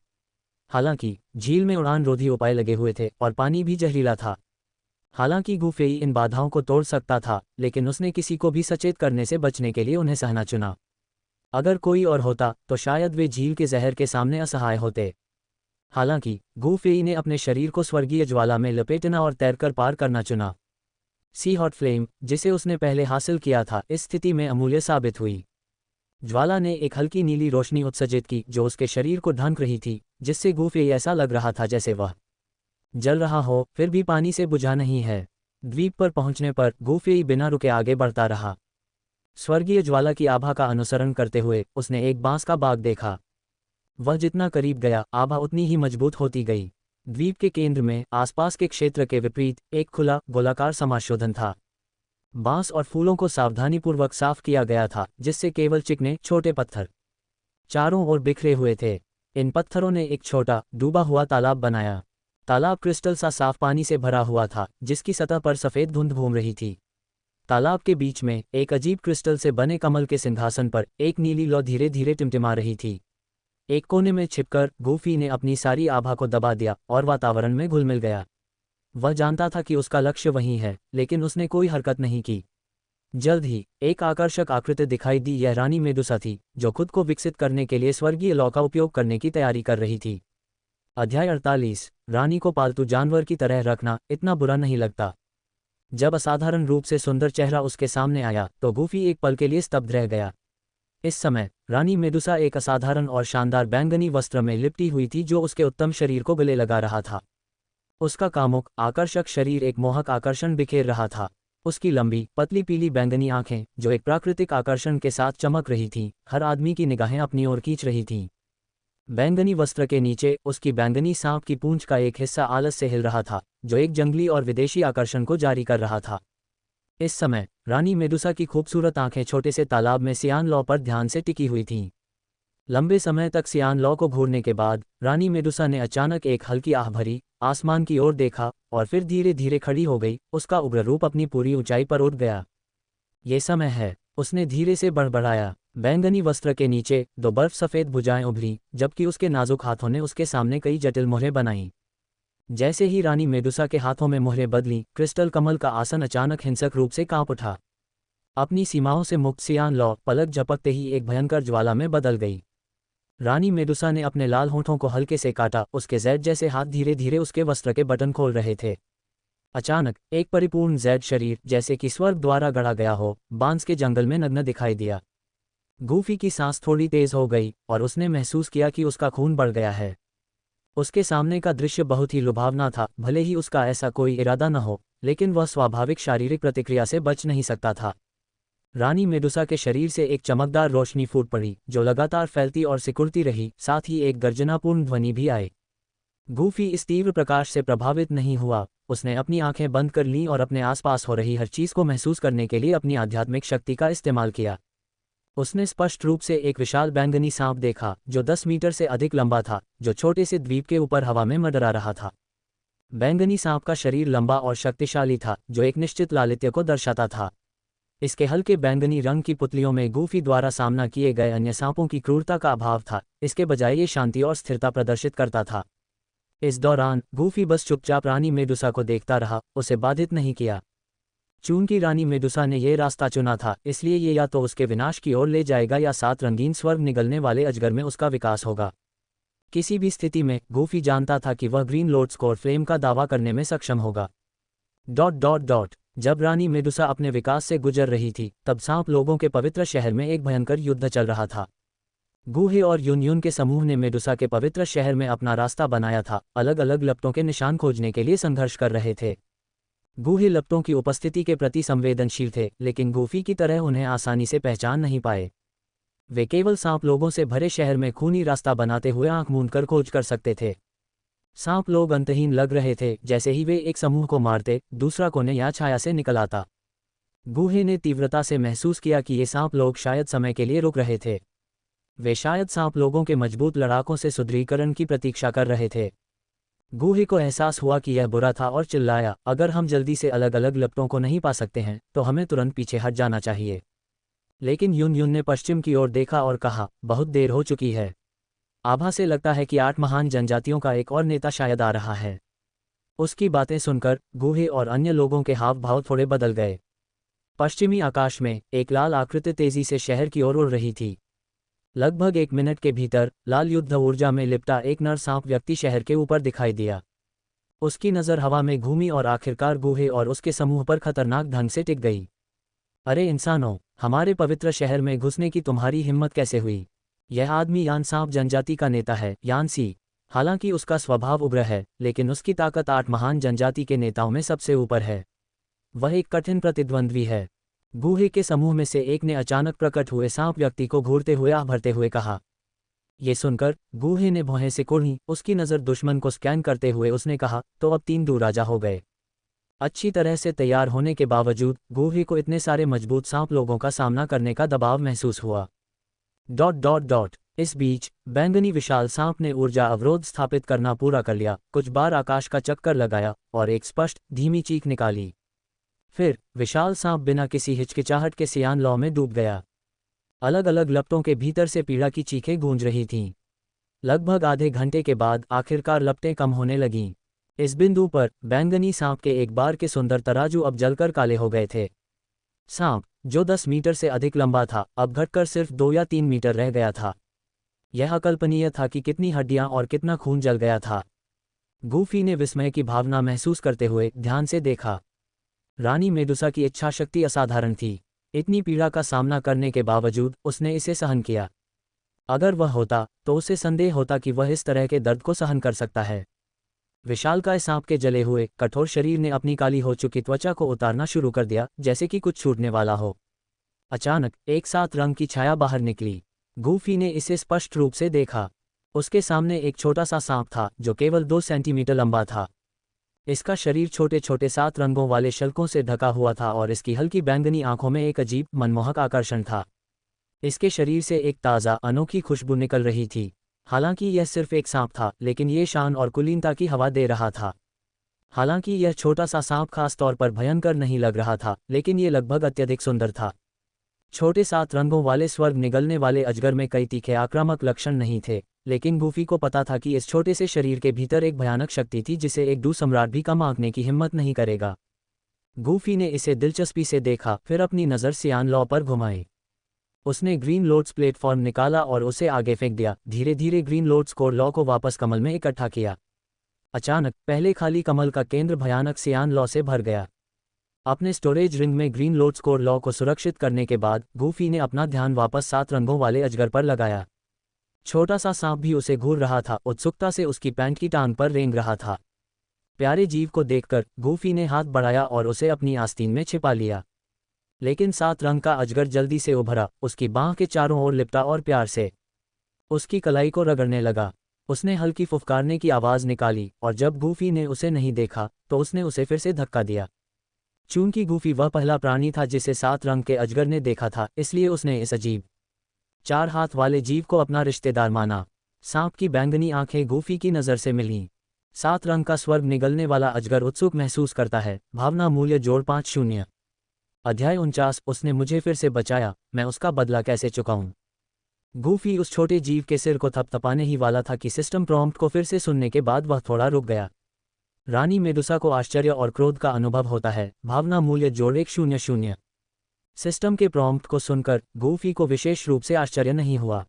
Speaker 1: हालांकि झील में उड़ान रोधी उपाय लगे हुए थे और पानी भी जहरीला था। हालांकि गुफेई इन बाधाओं को तोड़ सकता था, लेकिन उसने किसी को भी सचेत करने से बचने के लिए उन्हें सहना चुना। अगर कोई और होता तो शायद वे झील के जहर के सामने असहाय होते। हालांकि गुफेई ने अपने शरीर को स्वर्गीय ज्वाला में लपेटना और तैरकर पार करना चुना। सी हॉट फ्लेम, जिसे उसने पहले हासिल किया था, इस स्थिति में अमूल्य साबित हुई। ज्वाला ने एक हल्की नीली रोशनी उत्सर्जित की जो उसके शरीर को ढंक रही थी, जिससे गुफेई ऐसा लग रहा था जैसे वह जल रहा हो, फिर भी पानी से बुझा नहीं है। द्वीप पर पहुंचने पर गुफेई बिना रुके आगे बढ़ता रहा। स्वर्गीय ज्वाला की आभा का अनुसरण करते हुए उसने एक बांस का बाग देखा। वह जितना करीब गया, आभा उतनी ही मजबूत होती गई। द्वीप के केंद्र में आसपास के क्षेत्र के विपरीत एक खुला गोलाकार समाशोधन था। बांस और फूलों को सावधानीपूर्वक साफ किया गया था, जिससे केवल चिकने छोटे पत्थर चारों ओर बिखरे हुए थे। इन पत्थरों ने एक छोटा डूबा हुआ तालाब बनाया। तालाब क्रिस्टल सा साफ पानी से भरा हुआ था, जिसकी सतह पर सफ़ेद धुंध घूम रही थी। तालाब के बीच में एक अजीब क्रिस्टल से बने कमल के सिंहासन पर एक नीली लौ धीरे धीरे टिमटिमा रही थी। एक कोने में छिपकर गुफी ने अपनी सारी आभा को दबा दिया और वातावरण में घुल मिल गया। वह जानता था कि उसका लक्ष्य वही है, लेकिन उसने कोई हरकत नहीं की। जल्द ही एक आकर्षक आकृति दिखाई दी। यह रानी मेडुसा थी, जो खुद को विकसित करने के लिए स्वर्गीय लौ का उपयोग करने की तैयारी कर रही थी। अध्याय 48। रानी को पालतू जानवर की तरह रखना इतना बुरा नहीं लगता। जब असाधारण रूप से सुंदर चेहरा उसके सामने आया तो गुफी एक पल के लिए स्तब्ध रह गया। इस समय रानी मेडुसा एक असाधारण और शानदार बैंगनी वस्त्र में लिपटी हुई थी जो उसके उत्तम शरीर को गले लगा रहा था। उसका कामुक आकर्षक शरीर एक मोहक आकर्षण बिखेर रहा था। उसकी लंबी पतली पीली बैंगनी आंखें, जो एक प्राकृतिक आकर्षण के साथ चमक रही थीं, हर आदमी की निगाहें अपनी ओर खींच रही थीं। बैंगनी वस्त्र के नीचे उसकी बैंगनी सांप की पूंछ का एक हिस्सा आलस से हिल रहा था, जो एक जंगली और विदेशी आकर्षण को जारी कर रहा था। इस समय रानी मेडुसा की खूबसूरत आंखें छोटे से तालाब में सियान लौ पर ध्यान से टिकी हुई थीं। लंबे समय तक सियान लौ को घूरने के बाद रानी मेडुसा ने अचानक एक हल्की आह भरी, आसमान की ओर देखा और फिर धीरे धीरे खड़ी हो गई। उसका उग्र रूप अपनी पूरी ऊंचाई पर उठ गया। ये समय है, उसने धीरे से बड़बड़ाया। बैंगनी वस्त्र के नीचे दो बर्फ सफ़ेद भुजाएं उभरी, जबकि उसके नाजुक हाथों ने उसके सामने कई जटिल मोहरें बनाईं। जैसे ही रानी मेडुसा के हाथों में मोहरें बदलीं, क्रिस्टल कमल का आसन अचानक हिंसक रूप से कांप उठा। अपनी सीमाओं से मुक्त सियान लौ पलक झपकते ही एक भयंकर ज्वाला में बदल गई। रानी मेडुसा ने अपने लाल होंठों को हल्के से काटा। उसके जैड जैसे हाथ धीरे धीरे उसके वस्त्र के बटन खोल रहे थे। अचानक एक परिपूर्ण जैड शरीर, जैसे कि स्वर्ग द्वारा गढ़ा गया हो, बांस के जंगल में नग्न दिखाई दिया। गुफी की सांस थोड़ी तेज हो गई और उसने महसूस किया कि उसका खून बढ़ गया है। उसके सामने का दृश्य बहुत ही लुभावना था। भले ही उसका ऐसा कोई इरादा न हो, लेकिन वह स्वाभाविक शारीरिक प्रतिक्रिया से बच नहीं सकता था। रानी मेडुसा के शरीर से एक चमकदार रोशनी फूट पड़ी, जो लगातार फैलती और सिकुड़ती रही। साथ ही एक गर्जनापूर्ण ध्वनि भी आई। गुफी इस तीव्र प्रकाश से प्रभावित नहीं हुआ। उसने अपनी आंखें बंद कर लीं और अपने आसपास हो रही हर चीज को महसूस करने के लिए अपनी आध्यात्मिक शक्ति का इस्तेमाल किया। उसने स्पष्ट रूप से एक विशाल बैंगनी सांप देखा, जो 10 मीटर से अधिक लंबा था, जो छोटे से द्वीप के ऊपर हवा में मंडरा रहा था। बैंगनी सांप का शरीर लंबा और शक्तिशाली था, जो एक निश्चित लालित्य को दर्शाता था। इसके हल्के बैंगनी रंग की पुतलियों में गुफी द्वारा सामना किए गए अन्य सांपों की क्रूरता का अभाव था। इसके बजाय ये शांति और स्थिरता प्रदर्शित करता था। इस दौरान गुफी बस चुपचाप रानी मेडुसा को देखता रहा, उसे बाधित नहीं किया। चूंकि रानी मेडुसा ने यह रास्ता चुना था, इसलिए ये या तो उसके विनाश की ओर ले जाएगा या 7 रंगीन स्वर्ग निगलने वाले अजगर में उसका विकास होगा। किसी भी स्थिति में गुफी जानता था कि वह ग्रीन लोड स्कोर फ्लेम का दावा करने में सक्षम होगा। ... जब रानी मेडुसा अपने विकास से गुजर रही थी, तब सांप लोगों के पवित्र शहर में एक भयंकर युद्ध चल रहा था। गुहे और यून के समूह ने मेडुसा के पवित्र शहर में अपना रास्ता बनाया था, अलग अलग लपटों के निशान खोजने के लिए संघर्ष कर रहे थे। गुहे लपटों की उपस्थिति के प्रति संवेदनशील थे, लेकिन गुफी की तरह उन्हें आसानी से पहचान नहीं पाए। वे केवल सांप लोगों से भरे शहर में खूनी रास्ता बनाते हुए आंख मूंद कर खोज कर सकते थे। सांप लोग अंतहीन लग रहे थे। जैसे ही वे एक समूह को मारते, दूसरा कोने या छाया से निकल आता। गुहे ने तीव्रता से महसूस किया कि ये सांप लोग शायद समय के लिए रुक रहे थे। वे शायद सांप लोगों के मजबूत लड़ाकों से सुदृढ़ीकरण की प्रतीक्षा कर रहे थे। गुहे को एहसास हुआ कि यह बुरा था और चिल्लाया, अगर हम जल्दी से अलग अलग लपटों को नहीं पा सकते हैं, तो हमें तुरंत पीछे हट जाना चाहिए। लेकिन यून ने पश्चिम की ओर देखा और कहा, बहुत देर हो चुकी है। आभा से लगता है कि 8 महान जनजातियों का एक और नेता शायद आ रहा है। उसकी बातें सुनकर गूहे और अन्य लोगों के हाव भाव थोड़े बदल गए। पश्चिमी आकाश में एक लाल आकृति तेजी से शहर की ओर उड़ रही थी। लगभग 1 मिनट के भीतर लाल युद्ध ऊर्जा में लिपटा एक नर सांप व्यक्ति शहर के ऊपर दिखाई दिया। उसकी नज़र हवा में घूमी और आखिरकार गूहे और उसके समूह पर खतरनाक ढंग से टिक गई। अरे इंसानों, हमारे पवित्र शहर में घुसने की तुम्हारी हिम्मत कैसे हुई? यह आदमी यान सांप जनजाति का नेता है, यानसी। हालांकि उसका स्वभाव उग्र है, लेकिन उसकी ताकत 8 महान जनजाति के नेताओं में सबसे ऊपर है। वह एक कठिन प्रतिद्वंद्वी है। गूहे के समूह में से एक ने अचानक प्रकट हुए सांप व्यक्ति को घूरते हुए आह भरते हुए कहा। ये सुनकर गूहे ने भौहें से कुढ़ी। उसकी नज़र दुश्मन को स्कैन करते हुए उसने कहा, तो अब 3 दूर राजा हो गए। अच्छी तरह से तैयार होने के बावजूद गूहे को इतने सारे मजबूत सांप लोगों का सामना करने का दबाव महसूस हुआ। ... इस बीच बैंगनी विशाल सांप ने ऊर्जा अवरोध स्थापित करना पूरा कर लिया, कुछ बार आकाश का चक्कर लगाया और एक स्पष्ट धीमी चीख निकाली। फिर विशाल सांप बिना किसी हिचकिचाहट के सियान लॉ में डूब गया। अलग अलग लपटों के भीतर से पीड़ा की चीखें गूंज रही थीं। लगभग आधे घंटे के बाद आखिरकार लपटें कम होने लगीं। इस बिंदु पर बैंगनी सांप के एक बार के सुंदर तराजू अब जलकर काले हो गए थे। सांप, जो 10 मीटर से अधिक लंबा था, अब घटकर सिर्फ 2 या 3 मीटर रह गया था। यह अकल्पनीय था कि कितनी हड्डियां और कितना खून जल गया था। गूफी ने विस्मय की भावना महसूस करते हुए ध्यान से देखा। रानी मेडुसा की इच्छाशक्ति असाधारण थी। इतनी पीड़ा का सामना करने के बावजूद उसने इसे सहन किया। अगर वह होता तो उसे संदेह होता कि वह इस तरह के दर्द को सहन कर सकता है। विशालकाय सांप के जले हुए कठोर शरीर ने अपनी काली हो चुकी त्वचा को उतारना शुरू कर दिया, जैसे कि कुछ छूटने वाला हो। अचानक एक सात रंग की छाया बाहर निकली। गूफी ने इसे स्पष्ट रूप से देखा। उसके सामने एक छोटा सा सांप था जो केवल 2 सेंटीमीटर लंबा था। इसका शरीर छोटे छोटे 7 रंगों वाले शल्कों से ढका हुआ था और इसकी हल्की बैंगनी आंखों में एक अजीब मनमोहक आकर्षण था। इसके शरीर से एक ताज़ा अनोखी खुशबू निकल रही थी। हालांकि यह सिर्फ एक सांप था, लेकिन ये शान और कुलीनता की हवा दे रहा था। हालांकि यह छोटा सा सांप खास तौर पर भयंकर नहीं लग रहा था, लेकिन ये लगभग अत्यधिक सुंदर था। छोटे 7 रंगों वाले स्वर्ग निगलने वाले अजगर में कई तीखे आक्रामक लक्षण नहीं थे, लेकिन गूफी को पता था कि इस छोटे से शरीर के भीतर एक भयानक शक्ति थी जिसे एक डू सम्राट भी कम आंकने की हिम्मत नहीं करेगा। गूफी ने इसे दिलचस्पी से देखा, फिर अपनी नज़र सियान लॉ पर घुमाई। उसने ग्रीन लोड्स प्लेटफॉर्म निकाला और उसे आगे फेंक दिया। धीरे धीरे ग्रीन लोड्स कोर लॉ को वापस कमल में इकट्ठा किया। अचानक पहले खाली कमल का केंद्र भयानक सियान लॉ से भर गया। अपने स्टोरेज रिंग में ग्रीन लोड्स कोर लॉ को सुरक्षित करने के बाद गूफी ने अपना ध्यान वापस 7 रंगों वाले अजगर पर लगाया। छोटा सा सांप भी उसे घूर रहा था, उत्सुकता से उसकी पैंट की टांग पर रेंग रहा था। प्यारे जीव को देखकर गूफी ने हाथ बढ़ाया और उसे अपनी आस्तीन में छिपा लिया। लेकिन 7 रंग का अजगर जल्दी से उभरा, उसकी बांह के चारों ओर लिपटा और प्यार से उसकी कलाई को रगड़ने लगा। उसने हल्की फुफकारने की आवाज़ निकाली और जब गूफी ने उसे नहीं देखा तो उसने उसे फिर से धक्का दिया। चूंकि गूफी वह पहला प्राणी था जिसे 7 रंग के अजगर ने देखा था, इसलिए उसने इस अजीब 4 हाथ वाले जीव को अपना रिश्तेदार माना। सांप की बैंगनी आंखें गूफी की नज़र से मिलीं। 7 रंग का स्वर्ग निगलने वाला अजगर उत्सुक महसूस करता है। भावना मूल्य जोड़ 50। अध्याय 49। उसने मुझे फिर से बचाया, मैं उसका बदला कैसे चुकाऊं? गूफी उस छोटे जीव के सिर को थपथपाने ही वाला था कि सिस्टम प्रॉम्प्ट को फिर से सुनने के बाद वह थोड़ा रुक गया। रानी मेडुसा को आश्चर्य और क्रोध का अनुभव होता है। भावना मूल्य जोड़ 100। सिस्टम के प्रॉम्प्ट को सुनकर गूफी को विशेष रूप से आश्चर्य नहीं हुआ।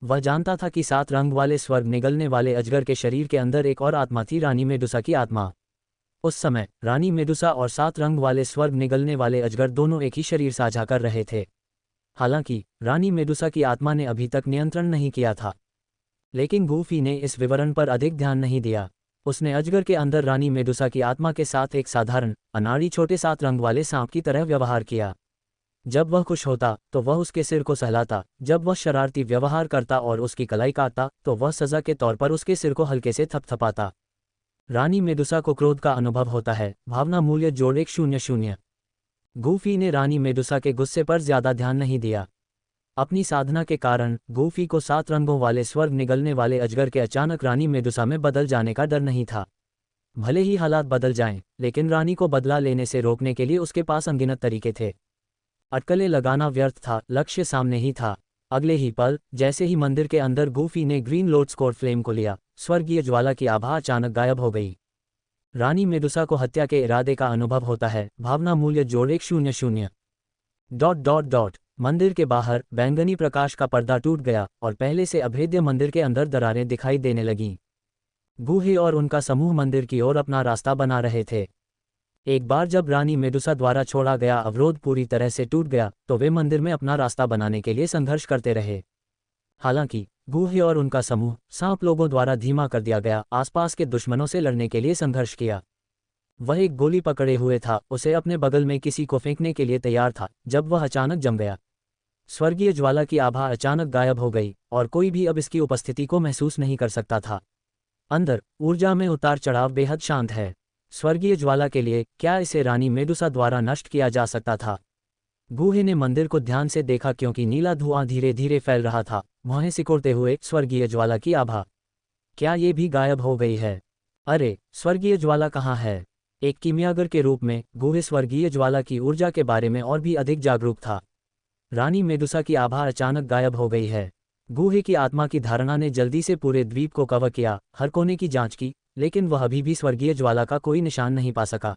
Speaker 1: वह जानता था कि 7 रंग वाले स्वर्ग निगलने वाले अजगर के शरीर के अंदर एक और आत्मा थी, रानी मेडुसा की आत्मा। उस समय रानी मेडुसा और 7 रंग वाले स्वर्ग निगलने वाले अजगर दोनों एक ही शरीर साझा कर रहे थे। हालांकि रानी मेडुसा की आत्मा ने अभी तक नियंत्रण नहीं किया था, लेकिन गूफी ने इस विवरण पर अधिक ध्यान नहीं दिया। उसने अजगर के अंदर रानी मेडुसा की आत्मा के साथ एक साधारण अनाड़ी छोटे 7 रंग वाले सांप की तरह व्यवहार किया। जब वह खुश होता तो वह उसके सिर को सहलाता, जब वह शरारती व्यवहार करता और उसकी कलाई काटता तो वह सजा के तौर पर उसके सिर को हल्के से थपथपाता। रानी मेडुसा को क्रोध का अनुभव होता है। भावना मूल्य जोड़ 100। गूफी ने रानी मेडुसा के गुस्से पर ज्यादा ध्यान नहीं दिया। अपनी साधना के कारण गूफी को 7 रंगों वाले स्वर्ग निगलने वाले अजगर के अचानक रानी मेडुसा में बदल जाने का डर नहीं था। भले ही हालात बदल जाएं, लेकिन रानी को बदला लेने से रोकने के लिए उसके पास अनगिनत तरीके थे। अटकलें लगाना व्यर्थ था, लक्ष्य सामने ही था। अगले ही पल जैसे ही मंदिर के अंदर गूफी ने ग्रीन लोड्स कोर फ्लेम को लिया, स्वर्गीय ज्वाला की आभा अचानक गायब हो गई। रानी मेडुसा को हत्या के इरादे का अनुभव होता है। भावना मूल्य जोड़ 100। मंदिर के बाहर बैंगनी प्रकाश का पर्दा टूट गया और पहले से अभेद्य मंदिर के अंदर दरारें दिखाई देने लगीं। गुहे और उनका समूह मंदिर की ओर अपना रास्ता बना रहे थे। एक बार जब रानी मेडुसा द्वारा छोड़ा गया अवरोध पूरी तरह से टूट गया तो वे मंदिर में अपना रास्ता बनाने के लिए संघर्ष करते रहे। हालांकि गुहे और उनका समूह सांप लोगों द्वारा धीमा कर दिया गया आसपास के दुश्मनों से लड़ने के लिए संघर्ष किया। वह एक गोली पकड़े हुए था, उसे अपने बगल में किसी को फेंकने के लिए तैयार था जब वह अचानक जम गया। स्वर्गीय ज्वाला की आभा अचानक गायब हो गई और कोई भी अब इसकी उपस्थिति को महसूस नहीं कर सकता था। अंदर ऊर्जा में उतार चढ़ाव बेहद शांत है। स्वर्गीय ज्वाला के लिए क्या इसे रानी मेडुसा द्वारा नष्ट किया जा सकता था? गुहे ने मंदिर को ध्यान से देखा क्योंकि नीला धुआं धीरे धीरे फैल रहा था, मुँह सिकोड़ते हुए स्वर्गीय ज्वाला की आभा। क्या ये भी गायब हो गई है? अरे, स्वर्गीय ज्वाला कहाँ है? एक कीमियागर के रूप में गुहे स्वर्गीय ज्वाला की ऊर्जा के बारे में और भी अधिक जागरूक था। रानी मेडुसा की आभा अचानक गायब हो गई है। गुहे की आत्मा की धारणा ने जल्दी से पूरे द्वीप को कवर किया, हर कोने की जांच की, लेकिन वह अभी भी स्वर्गीय ज्वाला का कोई निशान नहीं पा सका।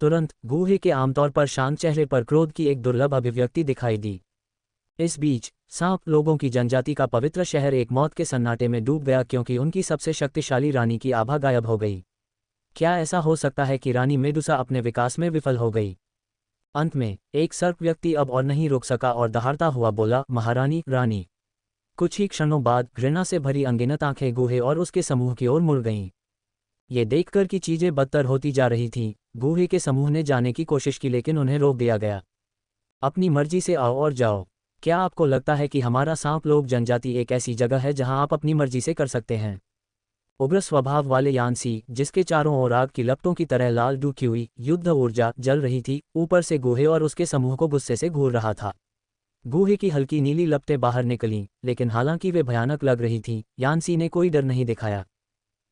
Speaker 1: तुरंत गुहे के आमतौर पर शांत चेहरे पर क्रोध की एक दुर्लभ अभिव्यक्ति दिखाई दी। इस बीच सांप लोगों की जनजाति का पवित्र शहर एक मौत के सन्नाटे में डूब गया क्योंकि उनकी सबसे शक्तिशाली रानी की आभा गायब हो गई। क्या ऐसा हो सकता है कि रानी मेडुसा अपने विकास में विफल हो गई? अंत में एक सर्प व्यक्ति अब और नहीं रुक सका और दहाड़ता हुआ बोला, महारानी, रानी। कुछ ही क्षणों बाद घृणा से भरी अनगिनत आंखें गुहे और उसके समूह की ओर मुड़ गईं। ये देखकर कि चीजें बदतर होती जा रही थीं, गुहे के समूह ने जाने की कोशिश की लेकिन उन्हें रोक दिया गया। अपनी मर्जी से आओ और जाओ। क्या आपको लगता है कि हमारा सांप लोग जनजाति एक ऐसी जगह है जहां आप अपनी मर्जी से कर सकते हैं? उग्र स्वभाव वाले यानसी, जिसके चारों ओर आग की लपटों की तरह लाल डूबी हुई युद्ध ऊर्जा जल रही थी, ऊपर से गुहे और उसके समूह को गुस्से से घूर रहा था। गुहे की हल्की नीली लपटें बाहर निकलीं, लेकिन हालांकि वे भयानक लग रही थीं, यानसी ने कोई डर नहीं दिखाया।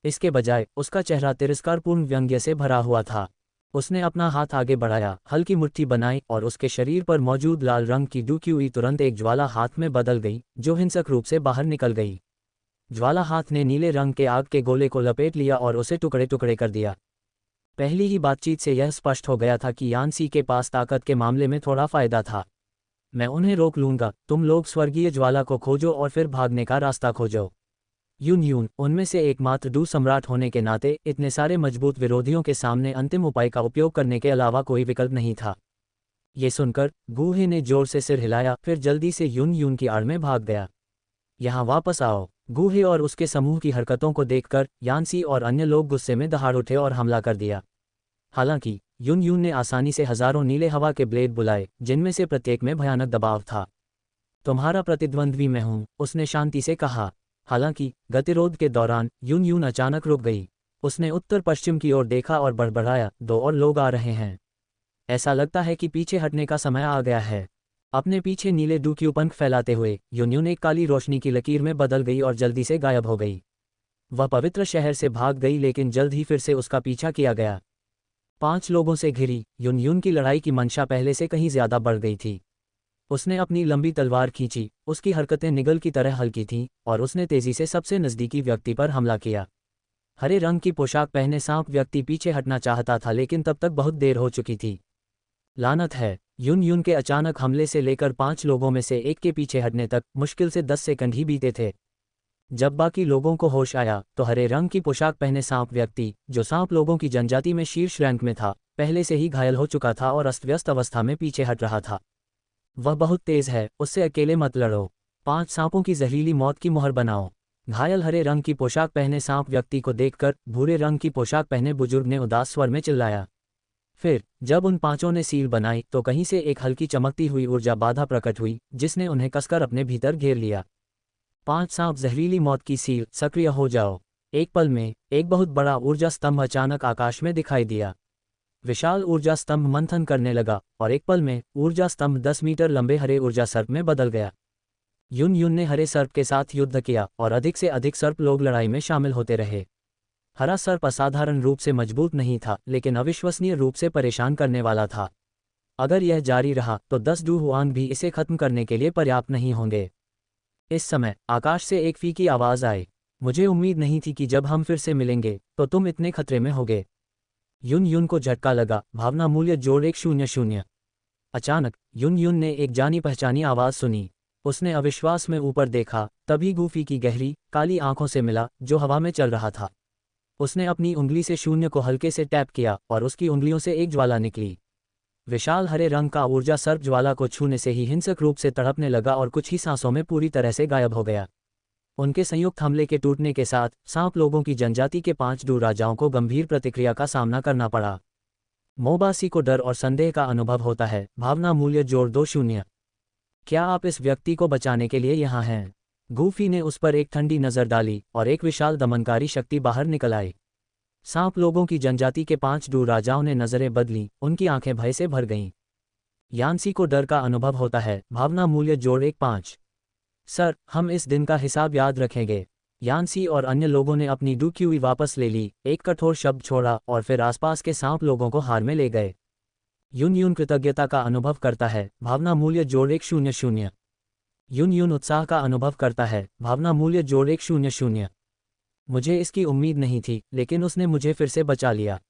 Speaker 1: इसके बजाय उसका चेहरा तिरस्कारपूर्ण व्यंग्य से भरा हुआ था। उसने अपना हाथ आगे बढ़ाया, हल्की मुट्ठी बनाई और उसके शरीर पर मौजूद लाल रंग की डूबी हुई तुरंत एक ज्वाला हाथ में बदल गई, जो हिंसक रूप से बाहर निकल गई। ज्वाला हाथ ने नीले रंग के आग के गोले को लपेट लिया और उसे टुकड़े टुकड़े कर दिया। पहली ही बातचीत से यह स्पष्ट हो गया था कि यानसी के पास ताकत के मामले में थोड़ा फायदा था। मैं उन्हें रोक लूंगा, तुम लोग स्वर्गीय ज्वाला को खोजो और फिर भागने का रास्ता खोजो। यून उनमें से एकमात्र डू सम्राट होने के नाते इतने सारे मजबूत विरोधियों के सामने अंतिम उपाय का उपयोग करने के अलावा कोई विकल्प नहीं था। ये सुनकर गुहे ने जोर से सिर हिलाया, फिर जल्दी से यून की आड़ में भाग गया। यहाँ वापस आओ। गुहे और उसके समूह की हरकतों को देखकर यानसी और अन्य लोग गुस्से में दहाड़ उठे और हमला कर दिया। हालांकि यून ने आसानी से हजारों नीले हवा के ब्लेड बुलाए, जिनमें से प्रत्येक में भयानक दबाव था। तुम्हारा प्रतिद्वंद्वी मैं हूं, उसने शांति से कहा। हालांकि गतिरोध के दौरान यून अचानक रुक गई। उसने उत्तर पश्चिम की ओर देखा और बड़बड़ाया, दो और लोग आ रहे हैं। ऐसा लगता है कि पीछे हटने का समय आ गया है। अपने पीछे नीले डूक्यू पंख फैलाते हुए यून एक काली रोशनी की लकीर में बदल गई और जल्दी से गायब हो गई। वह पवित्र शहर से भाग गई लेकिन जल्द ही फिर से उसका पीछा किया गया। 5 लोगों से घिरी यून की लड़ाई की मंशा पहले से कहीं ज्यादा बढ़ गई थी। उसने अपनी लंबी तलवार खींची, उसकी हरकतें निगल की तरह हल्की थीं और उसने तेजी से सबसे नज़दीकी व्यक्ति पर हमला किया। हरे रंग की पोशाक पहने सांप व्यक्ति पीछे हटना चाहता था लेकिन तब तक बहुत देर हो चुकी थी। लानत है। यून के अचानक हमले से लेकर 5 लोगों में से एक के पीछे हटने तक मुश्किल से 10 सेकंड ही बीते थे। जब बाकी लोगों को होश आया तो हरे रंग की पोशाक पहने सांप व्यक्ति, जो सांप लोगों की जनजाति में शीर्ष रैंक में था, पहले से ही घायल हो चुका था और अस्त व्यस्त अवस्था में पीछे हट रहा था। वह बहुत तेज है, उससे अकेले मत लड़ो। 5 सांपों की जहरीली मौत की मोहर बनाओ। घायल हरे रंग की पोशाक पहने सांप व्यक्ति को देखकर भूरे रंग की पोशाक पहने बुजुर्ग ने उदास स्वर में चिल्लाया। फिर जब उन 5 ने सील बनाई तो कहीं से एक हल्की चमकती हुई ऊर्जा बाधा प्रकट हुई, जिसने उन्हें कसकर अपने भीतर घेर लिया। 5 सांप जहरीली मौत की सील, सक्रिय हो जाओ। एक पल में एक बहुत बड़ा ऊर्जा स्तंभ अचानक आकाश में दिखाई दिया। विशाल ऊर्जा स्तंभ मंथन करने लगा और एक पल में ऊर्जा स्तंभ 10 मीटर लंबे हरे ऊर्जा सर्प में बदल गया। यून ने हरे सर्प के साथ युद्ध किया और अधिक से अधिक सर्प लोग लड़ाई में शामिल होते रहे। हरा सर्प असाधारण रूप से मजबूत नहीं था लेकिन अविश्वसनीय रूप से परेशान करने वाला था। अगर यह जारी रहा तो 10 डू हुआन भी इसे खत्म करने के लिए पर्याप्त नहीं होंगे। इस समय आकाश से एक फीकी आवाज आई। मुझे उम्मीद नहीं थी कि जब हम फिर से मिलेंगे तो तुम इतने खतरे में होगे। युन युन को झटका लगा, भावना मूल्य जोड़ 100। अचानक युन युन ने एक जानी पहचानी आवाज़ सुनी। उसने अविश्वास में ऊपर देखा, तभी गूफी की गहरी काली आंखों से मिला जो हवा में चल रहा था। उसने अपनी उंगली से शून्य को हल्के से टैप किया और उसकी उंगलियों से एक ज्वाला निकली। विशाल हरे रंग का ऊर्जा सर्प ज्वाला को छूने से ही हिंसक रूप से तड़पने लगा और कुछ ही सांसों में पूरी तरह से गायब हो गया। उनके संयुक्त हमले के टूटने के साथ सांप लोगों की जनजाति के 5 डू राजाओं को गंभीर प्रतिक्रिया का सामना करना पड़ा। मोबासी को डर और संदेह का अनुभव होता है, भावना मूल्य जोड़ 2 क्या आप इस व्यक्ति को बचाने के लिए यहाँ हैं? गूफी ने उस पर एक ठंडी नज़र डाली और एक विशाल दमनकारी शक्ति बाहर निकल आई। सांप लोगों की जनजाति के 5 डू राजाओं ने नज़रें बदलीं, उनकी आंखें भय से भर गईं। यान्सी को डर का अनुभव होता है, भावना मूल्य जोड़ 5। सर, हम इस दिन का हिसाब याद रखेंगे। यान्सी और अन्य लोगों ने अपनी डुक्यूई वापस ले ली, एक कठोर शब्द छोड़ा और फिर आसपास के सांप लोगों को हार में ले गए। युन युन कृतज्ञता का अनुभव करता है, भावना मूल्य जोड़ 100। युन युन उत्साह का अनुभव करता है, भावना मूल्य जोड़ 100। मुझे इसकी उम्मीद नहीं थी, लेकिन उसने मुझे फिर से बचा लिया।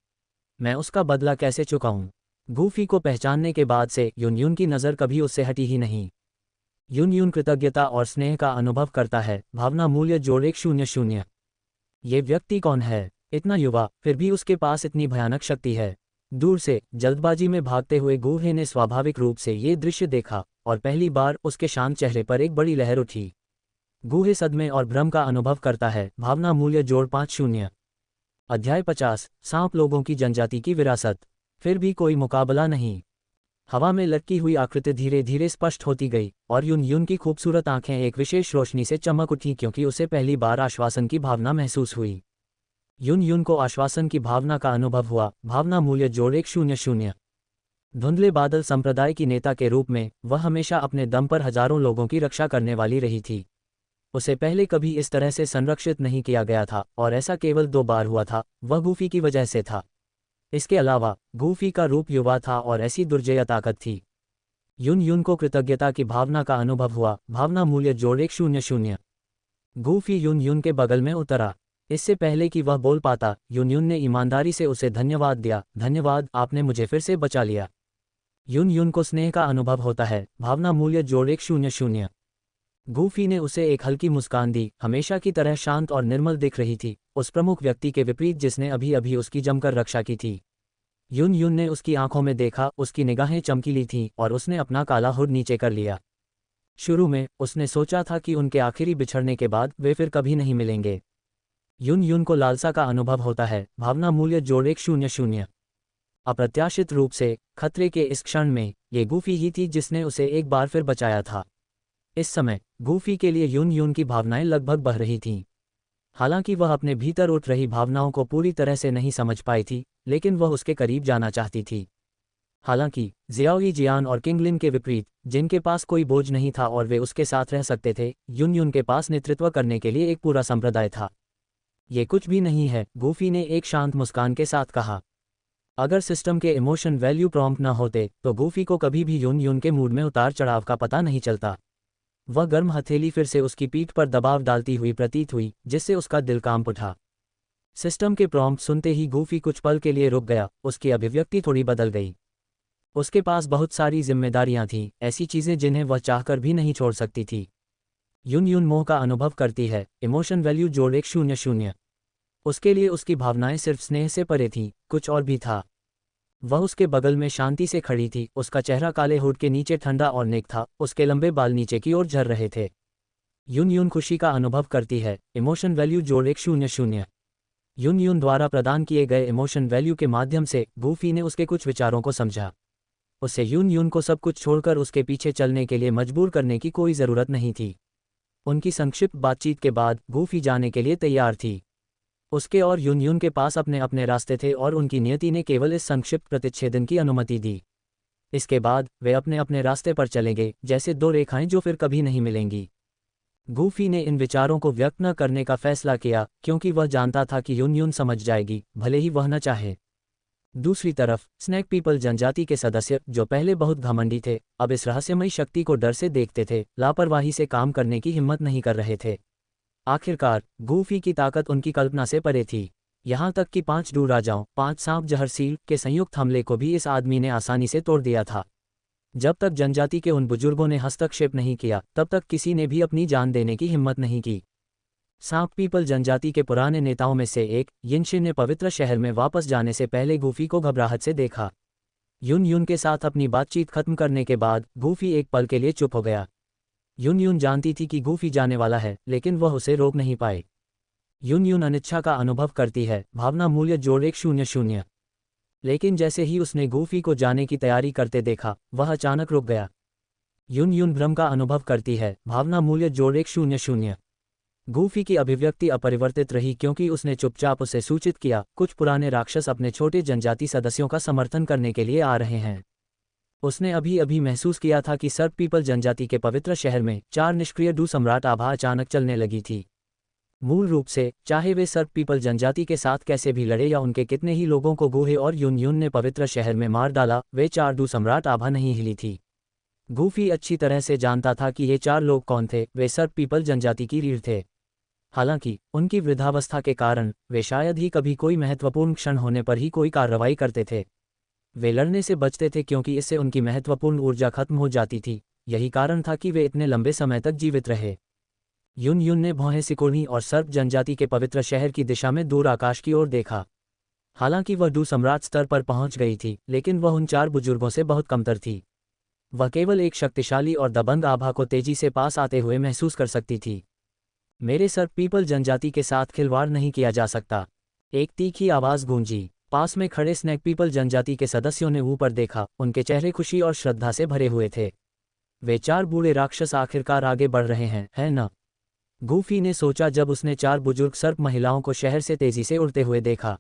Speaker 1: मैं उसका बदला कैसे चुकाऊं? गूफी को पहचानने के बाद से युन युन की नज़र कभी उससे हटी ही नहीं। युन युन कृतज्ञता और स्नेह का अनुभव करता है, भावना मूल्य जोड़ 100। ये व्यक्ति कौन है? इतना युवा, फिर भी उसके पास इतनी भयानक शक्ति है। दूर से जल्दबाजी में भागते हुए गूहे ने स्वाभाविक रूप से ये दृश्य देखा और पहली बार उसके शांत चेहरे पर एक बड़ी लहर उठी। गूहे सदमे और भ्रम का अनुभव करता है, भावना मूल्य जोड़ 5। अध्याय 50, सांप लोगों की जनजाति की विरासत। फिर भी कोई मुकाबला नहीं। हवा में लटकी हुई आकृति धीरे धीरे स्पष्ट होती गई और युन युन की खूबसूरत आंखें एक विशेष रोशनी से चमक उठी क्योंकि उसे पहली बार आश्वासन की भावना महसूस हुई। युन युन को आश्वासन की भावना का अनुभव हुआ, भावना मूल्य जोड़ 100। धुंधले बादल संप्रदाय की नेता के रूप में वह हमेशा अपने दम पर हजारों लोगों की रक्षा करने वाली रही थी। उसे पहले कभी इस तरह से संरक्षित नहीं किया गया था और ऐसा केवल 2 बार हुआ था, वह गूफी की वजह से था। इसके अलावा गूफी का रूप युवा था और ऐसी दुर्जय ताकत थी। युन युन को कृतज्ञता की भावना का अनुभव हुआ, भावना मूल्य जोड़ 100। गूफी युन युन के बगल में उतरा। इससे पहले कि वह बोल पाता, युन युन ने ईमानदारी से उसे धन्यवाद दिया। धन्यवाद, आपने मुझे फिर से बचा लिया। युन युन को स्नेह का अनुभव होता है, भावना मूल्य जोड़ 100। गूफी ने उसे एक हल्की मुस्कान दी, हमेशा की तरह शांत और निर्मल दिख रही थी, उस प्रमुख व्यक्ति के विपरीत जिसने अभी अभी उसकी जमकर रक्षा की थी। युन युन ने उसकी आंखों में देखा, उसकी निगाहें चमकीली थीं और उसने अपना काला हुड नीचे कर लिया। शुरू में उसने सोचा था कि उनके आखिरी बिछड़ने के बाद वे फिर कभी नहीं मिलेंगे। युन युन को लालसा का अनुभव होता है, भावना मूल्य जोड़ 100। अप्रत्याशित रूप से खतरे के इस क्षण में ये गूफी ही थी जिसने उसे एक बार फिर बचाया था। इस समय गूफी के लिए युन युन की भावनाएं लगभग बह रही थीं। हालांकि वह अपने भीतर उठ रही भावनाओं को पूरी तरह से नहीं समझ पाई थी, लेकिन वह उसके करीब जाना चाहती थी। हालांकि जियाओई जियान और किंगलिन के विपरीत, जिनके पास कोई बोझ नहीं था और वे उसके साथ रह सकते थे, युन युन के पास नेतृत्व करने के लिए एक पूरा संप्रदाय था। ये कुछ भी नहीं है, गूफी ने एक शांत मुस्कान के साथ कहा। अगर सिस्टम के इमोशन वैल्यू प्रॉम्प्ट न होते तो गूफी को कभी भी युन युन के मूड में उतार चढ़ाव का पता नहीं चलता। वह गर्म हथेली फिर से उसकी पीठ पर दबाव डालती हुई प्रतीत हुई, जिससे उसका दिल कांप उठा। सिस्टम के प्रॉम्प्ट सुनते ही गूफी कुछ पल के लिए रुक गया, उसकी अभिव्यक्ति थोड़ी बदल गई। उसके पास बहुत सारी जिम्मेदारियां थीं, ऐसी चीजें जिन्हें वह चाहकर भी नहीं छोड़ सकती थी। युन युन मोह का अनुभव करती है, इमोशन वैल्यू जोड़ 100। उसके लिए उसकी भावनाएं सिर्फ स्नेह से परे थीं, कुछ और भी था। वह उसके बगल में शांति से खड़ी थी, उसका चेहरा काले हुड के नीचे ठंडा और नेक था, उसके लंबे बाल नीचे की ओर झर रहे थे। युन युन खुशी का अनुभव करती है, इमोशन वैल्यू जोड़ 100। युन युन द्वारा प्रदान किए गए इमोशन वैल्यू के माध्यम से गूफी ने उसके कुछ विचारों को समझा। उसे युन युन को सब कुछ छोड़कर उसके पीछे चलने के लिए मजबूर करने की कोई ज़रूरत नहीं थी। उनकी संक्षिप्त बातचीत के बाद गूफी जाने के लिए तैयार थी। उसके और युन युन के पास अपने अपने रास्ते थे और उनकी नियति ने केवल इस संक्षिप्त प्रतिच्छेदन की अनुमति दी। इसके बाद वे अपने अपने रास्ते पर चलेंगे, जैसे 2 रेखाएं जो फिर कभी नहीं मिलेंगी। गूफी ने इन विचारों को व्यक्त न करने का फैसला किया क्योंकि वह जानता था कि युन युन समझ जाएगी, भले ही वह न चाहे। दूसरी तरफ स्नैक पीपल जनजाति के सदस्य, जो पहले बहुत घमंडी थे, अब इस रहस्यमयी शक्ति को डर से देखते थे, लापरवाही से काम करने की हिम्मत नहीं कर रहे थे। आखिरकार गूफी की ताकत उनकी कल्पना से परे थी। यहाँ तक कि 5 डू राजाओं, 5 सांप जहरसील के संयुक्त हमले को भी इस आदमी ने आसानी से तोड़ दिया था। जब तक जनजाति के उन बुजुर्गों ने हस्तक्षेप नहीं किया, तब तक किसी ने भी अपनी जान देने की हिम्मत नहीं की। सांप पीपल जनजाति के पुराने नेताओं में से एक यिनशिन ने पवित्र शहर में वापस जाने से पहले गूफी को घबराहट से देखा। युन युन के साथ अपनी बातचीत खत्म करने के बाद गूफी एक पल के लिए चुप हो गया। युन युन जानती थी कि गूफी जाने वाला है, लेकिन वह उसे रोक नहीं पाए। युन युन अनिच्छा का अनुभव करती है, भावना मूल्य जोड़ 100। लेकिन जैसे ही उसने गूफी को जाने की तैयारी करते देखा, वह अचानक रुक गया। युन युन भ्रम का अनुभव करती है, भावना मूल्य जोड़ 100। गूफी की अभिव्यक्ति अपरिवर्तित रही क्योंकि उसने चुपचाप उसे सूचित किया, कुछ पुराने राक्षस अपने छोटे जनजाति सदस्यों का समर्थन करने के लिए आ रहे हैं। उसने अभी अभी महसूस किया था कि सर्प पीपल जनजाति के पवित्र शहर में 4 निष्क्रिय डू सम्राट आभा अचानक चलने लगी थी। मूल रूप से, चाहे वे सर्प पीपल जनजाति के साथ कैसे भी लड़े या उनके कितने ही लोगों को गूहे और युन युन ने पवित्र शहर में मार डाला, वे 4 डू सम्राट आभा नहीं हिली थी। गूफी अच्छी तरह से जानता था कि ये 4 लोग कौन थे। वे सर्प पीपल जनजाति की रीढ़ थे। हालांकि उनकी वृद्धावस्था के कारण वे शायद ही कभी कोई महत्वपूर्ण क्षण होने पर ही कोई कार्रवाई करते थे। वे लड़ने से बचते थे क्योंकि इससे उनकी महत्वपूर्ण ऊर्जा खत्म हो जाती थी। यही कारण था कि वे इतने लंबे समय तक जीवित रहे। युन युन ने भौहें सिकोड़ी और सर्प जनजाति के पवित्र शहर की दिशा में दूर आकाश की ओर देखा। हालांकि वह डू सम्राट स्तर पर पहुंच गई थी, लेकिन वह उन 4 बुजुर्गों से बहुत कमतर थी। वह केवल एक शक्तिशाली और दबंग आभा को तेजी से पास आते हुए महसूस कर सकती थी। मेरे सर्प पीपल जनजाति के साथ खिलवाड़ नहीं किया जा सकता, एक तीखी आवाज गूंजी। पास में खड़े स्नैक पीपल जनजाति के सदस्यों ने ऊपर देखा, उनके चेहरे खुशी और श्रद्धा से भरे हुए थे। वे 4 बूढ़े राक्षस आखिरकार आगे बढ़ रहे हैं, है न? गूफी ने सोचा जब उसने 4 बुजुर्ग सर्प महिलाओं को शहर से तेजी से उड़ते हुए देखा।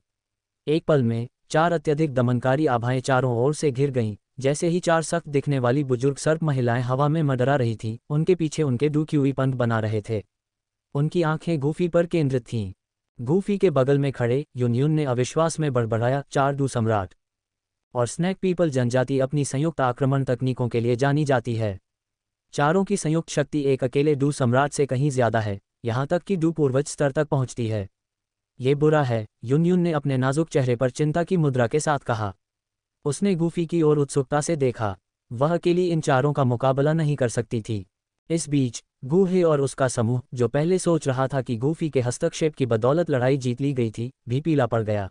Speaker 1: एक पल में 4 अत्यधिक दमनकारी आभाएं चारों ओर से घिर गईं। जैसे ही 4 सख्त दिखने वाली बुजुर्ग सर्प महिलाएं हवा में मंडरा रही थीं, उनके पीछे उनके डूक्यूई पंख बना रहे थे। उनकी आंखें गूफी पर केंद्रित थीं। गूफी के बगल में खड़े युन युन ने अविश्वास में बड़बड़ाया, 4 डू सम्राट। और स्नैक पीपल जनजाति अपनी संयुक्त आक्रमण तकनीकों के लिए जानी जाती है। चारों की संयुक्त शक्ति एक अकेले डू सम्राट से कहीं ज्यादा है, यहाँ तक कि डू पूर्वज स्तर तक पहुँचती है। ये बुरा है, युन युन ने अपने नाजुक चेहरे पर चिंता की मुद्रा के साथ कहा। उसने गूफी की ओर उत्सुकता से देखा। वह अकेली इन 4 का मुकाबला नहीं कर सकती थी। इस बीच गूहे और उसका समूह, जो पहले सोच रहा था कि गूफी के हस्तक्षेप की बदौलत लड़ाई जीत ली गई थी, भी पीला पड़ गया।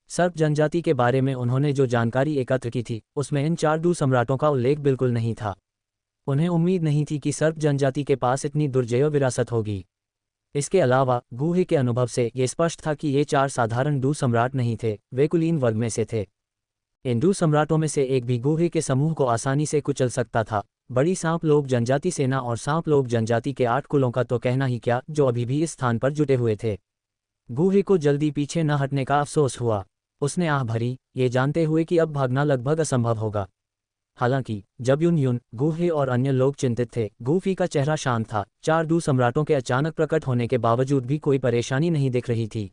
Speaker 1: सर्प जनजाति के बारे में उन्होंने जो जानकारी एकत्र की थी, उसमें इन 4 डू सम्राटों का उल्लेख बिल्कुल नहीं था। उन्हें उम्मीद नहीं थी कि सर्प जनजाति के पास इतनी दुर्जय विरासत होगी। इसके अलावा गूहे के अनुभव से ये स्पष्ट था कि ये 4 साधारण डू सम्राट नहीं थे, वे कुलीन वर्ग में से थे। इन डू सम्राटों में से एक भी गूहे के समूह को आसानी से कुचल सकता था। बड़ी सांप लोग जनजाति सेना और सांप लोग जनजाति के 8 कुलों का तो कहना ही क्या, जो अभी भी इस स्थान पर जुटे हुए थे। गूहे को जल्दी पीछे न हटने का अफसोस हुआ। उसने आह भरी, ये जानते हुए कि अब भागना लगभग असंभव होगा। हालांकि जब युन युन, गूहे और अन्य लोग चिंतित थे, गूफी का चेहरा शांत था। 4 डू सम्राटों के अचानक प्रकट होने के बावजूद भी कोई परेशानी नहीं दिख रही थी।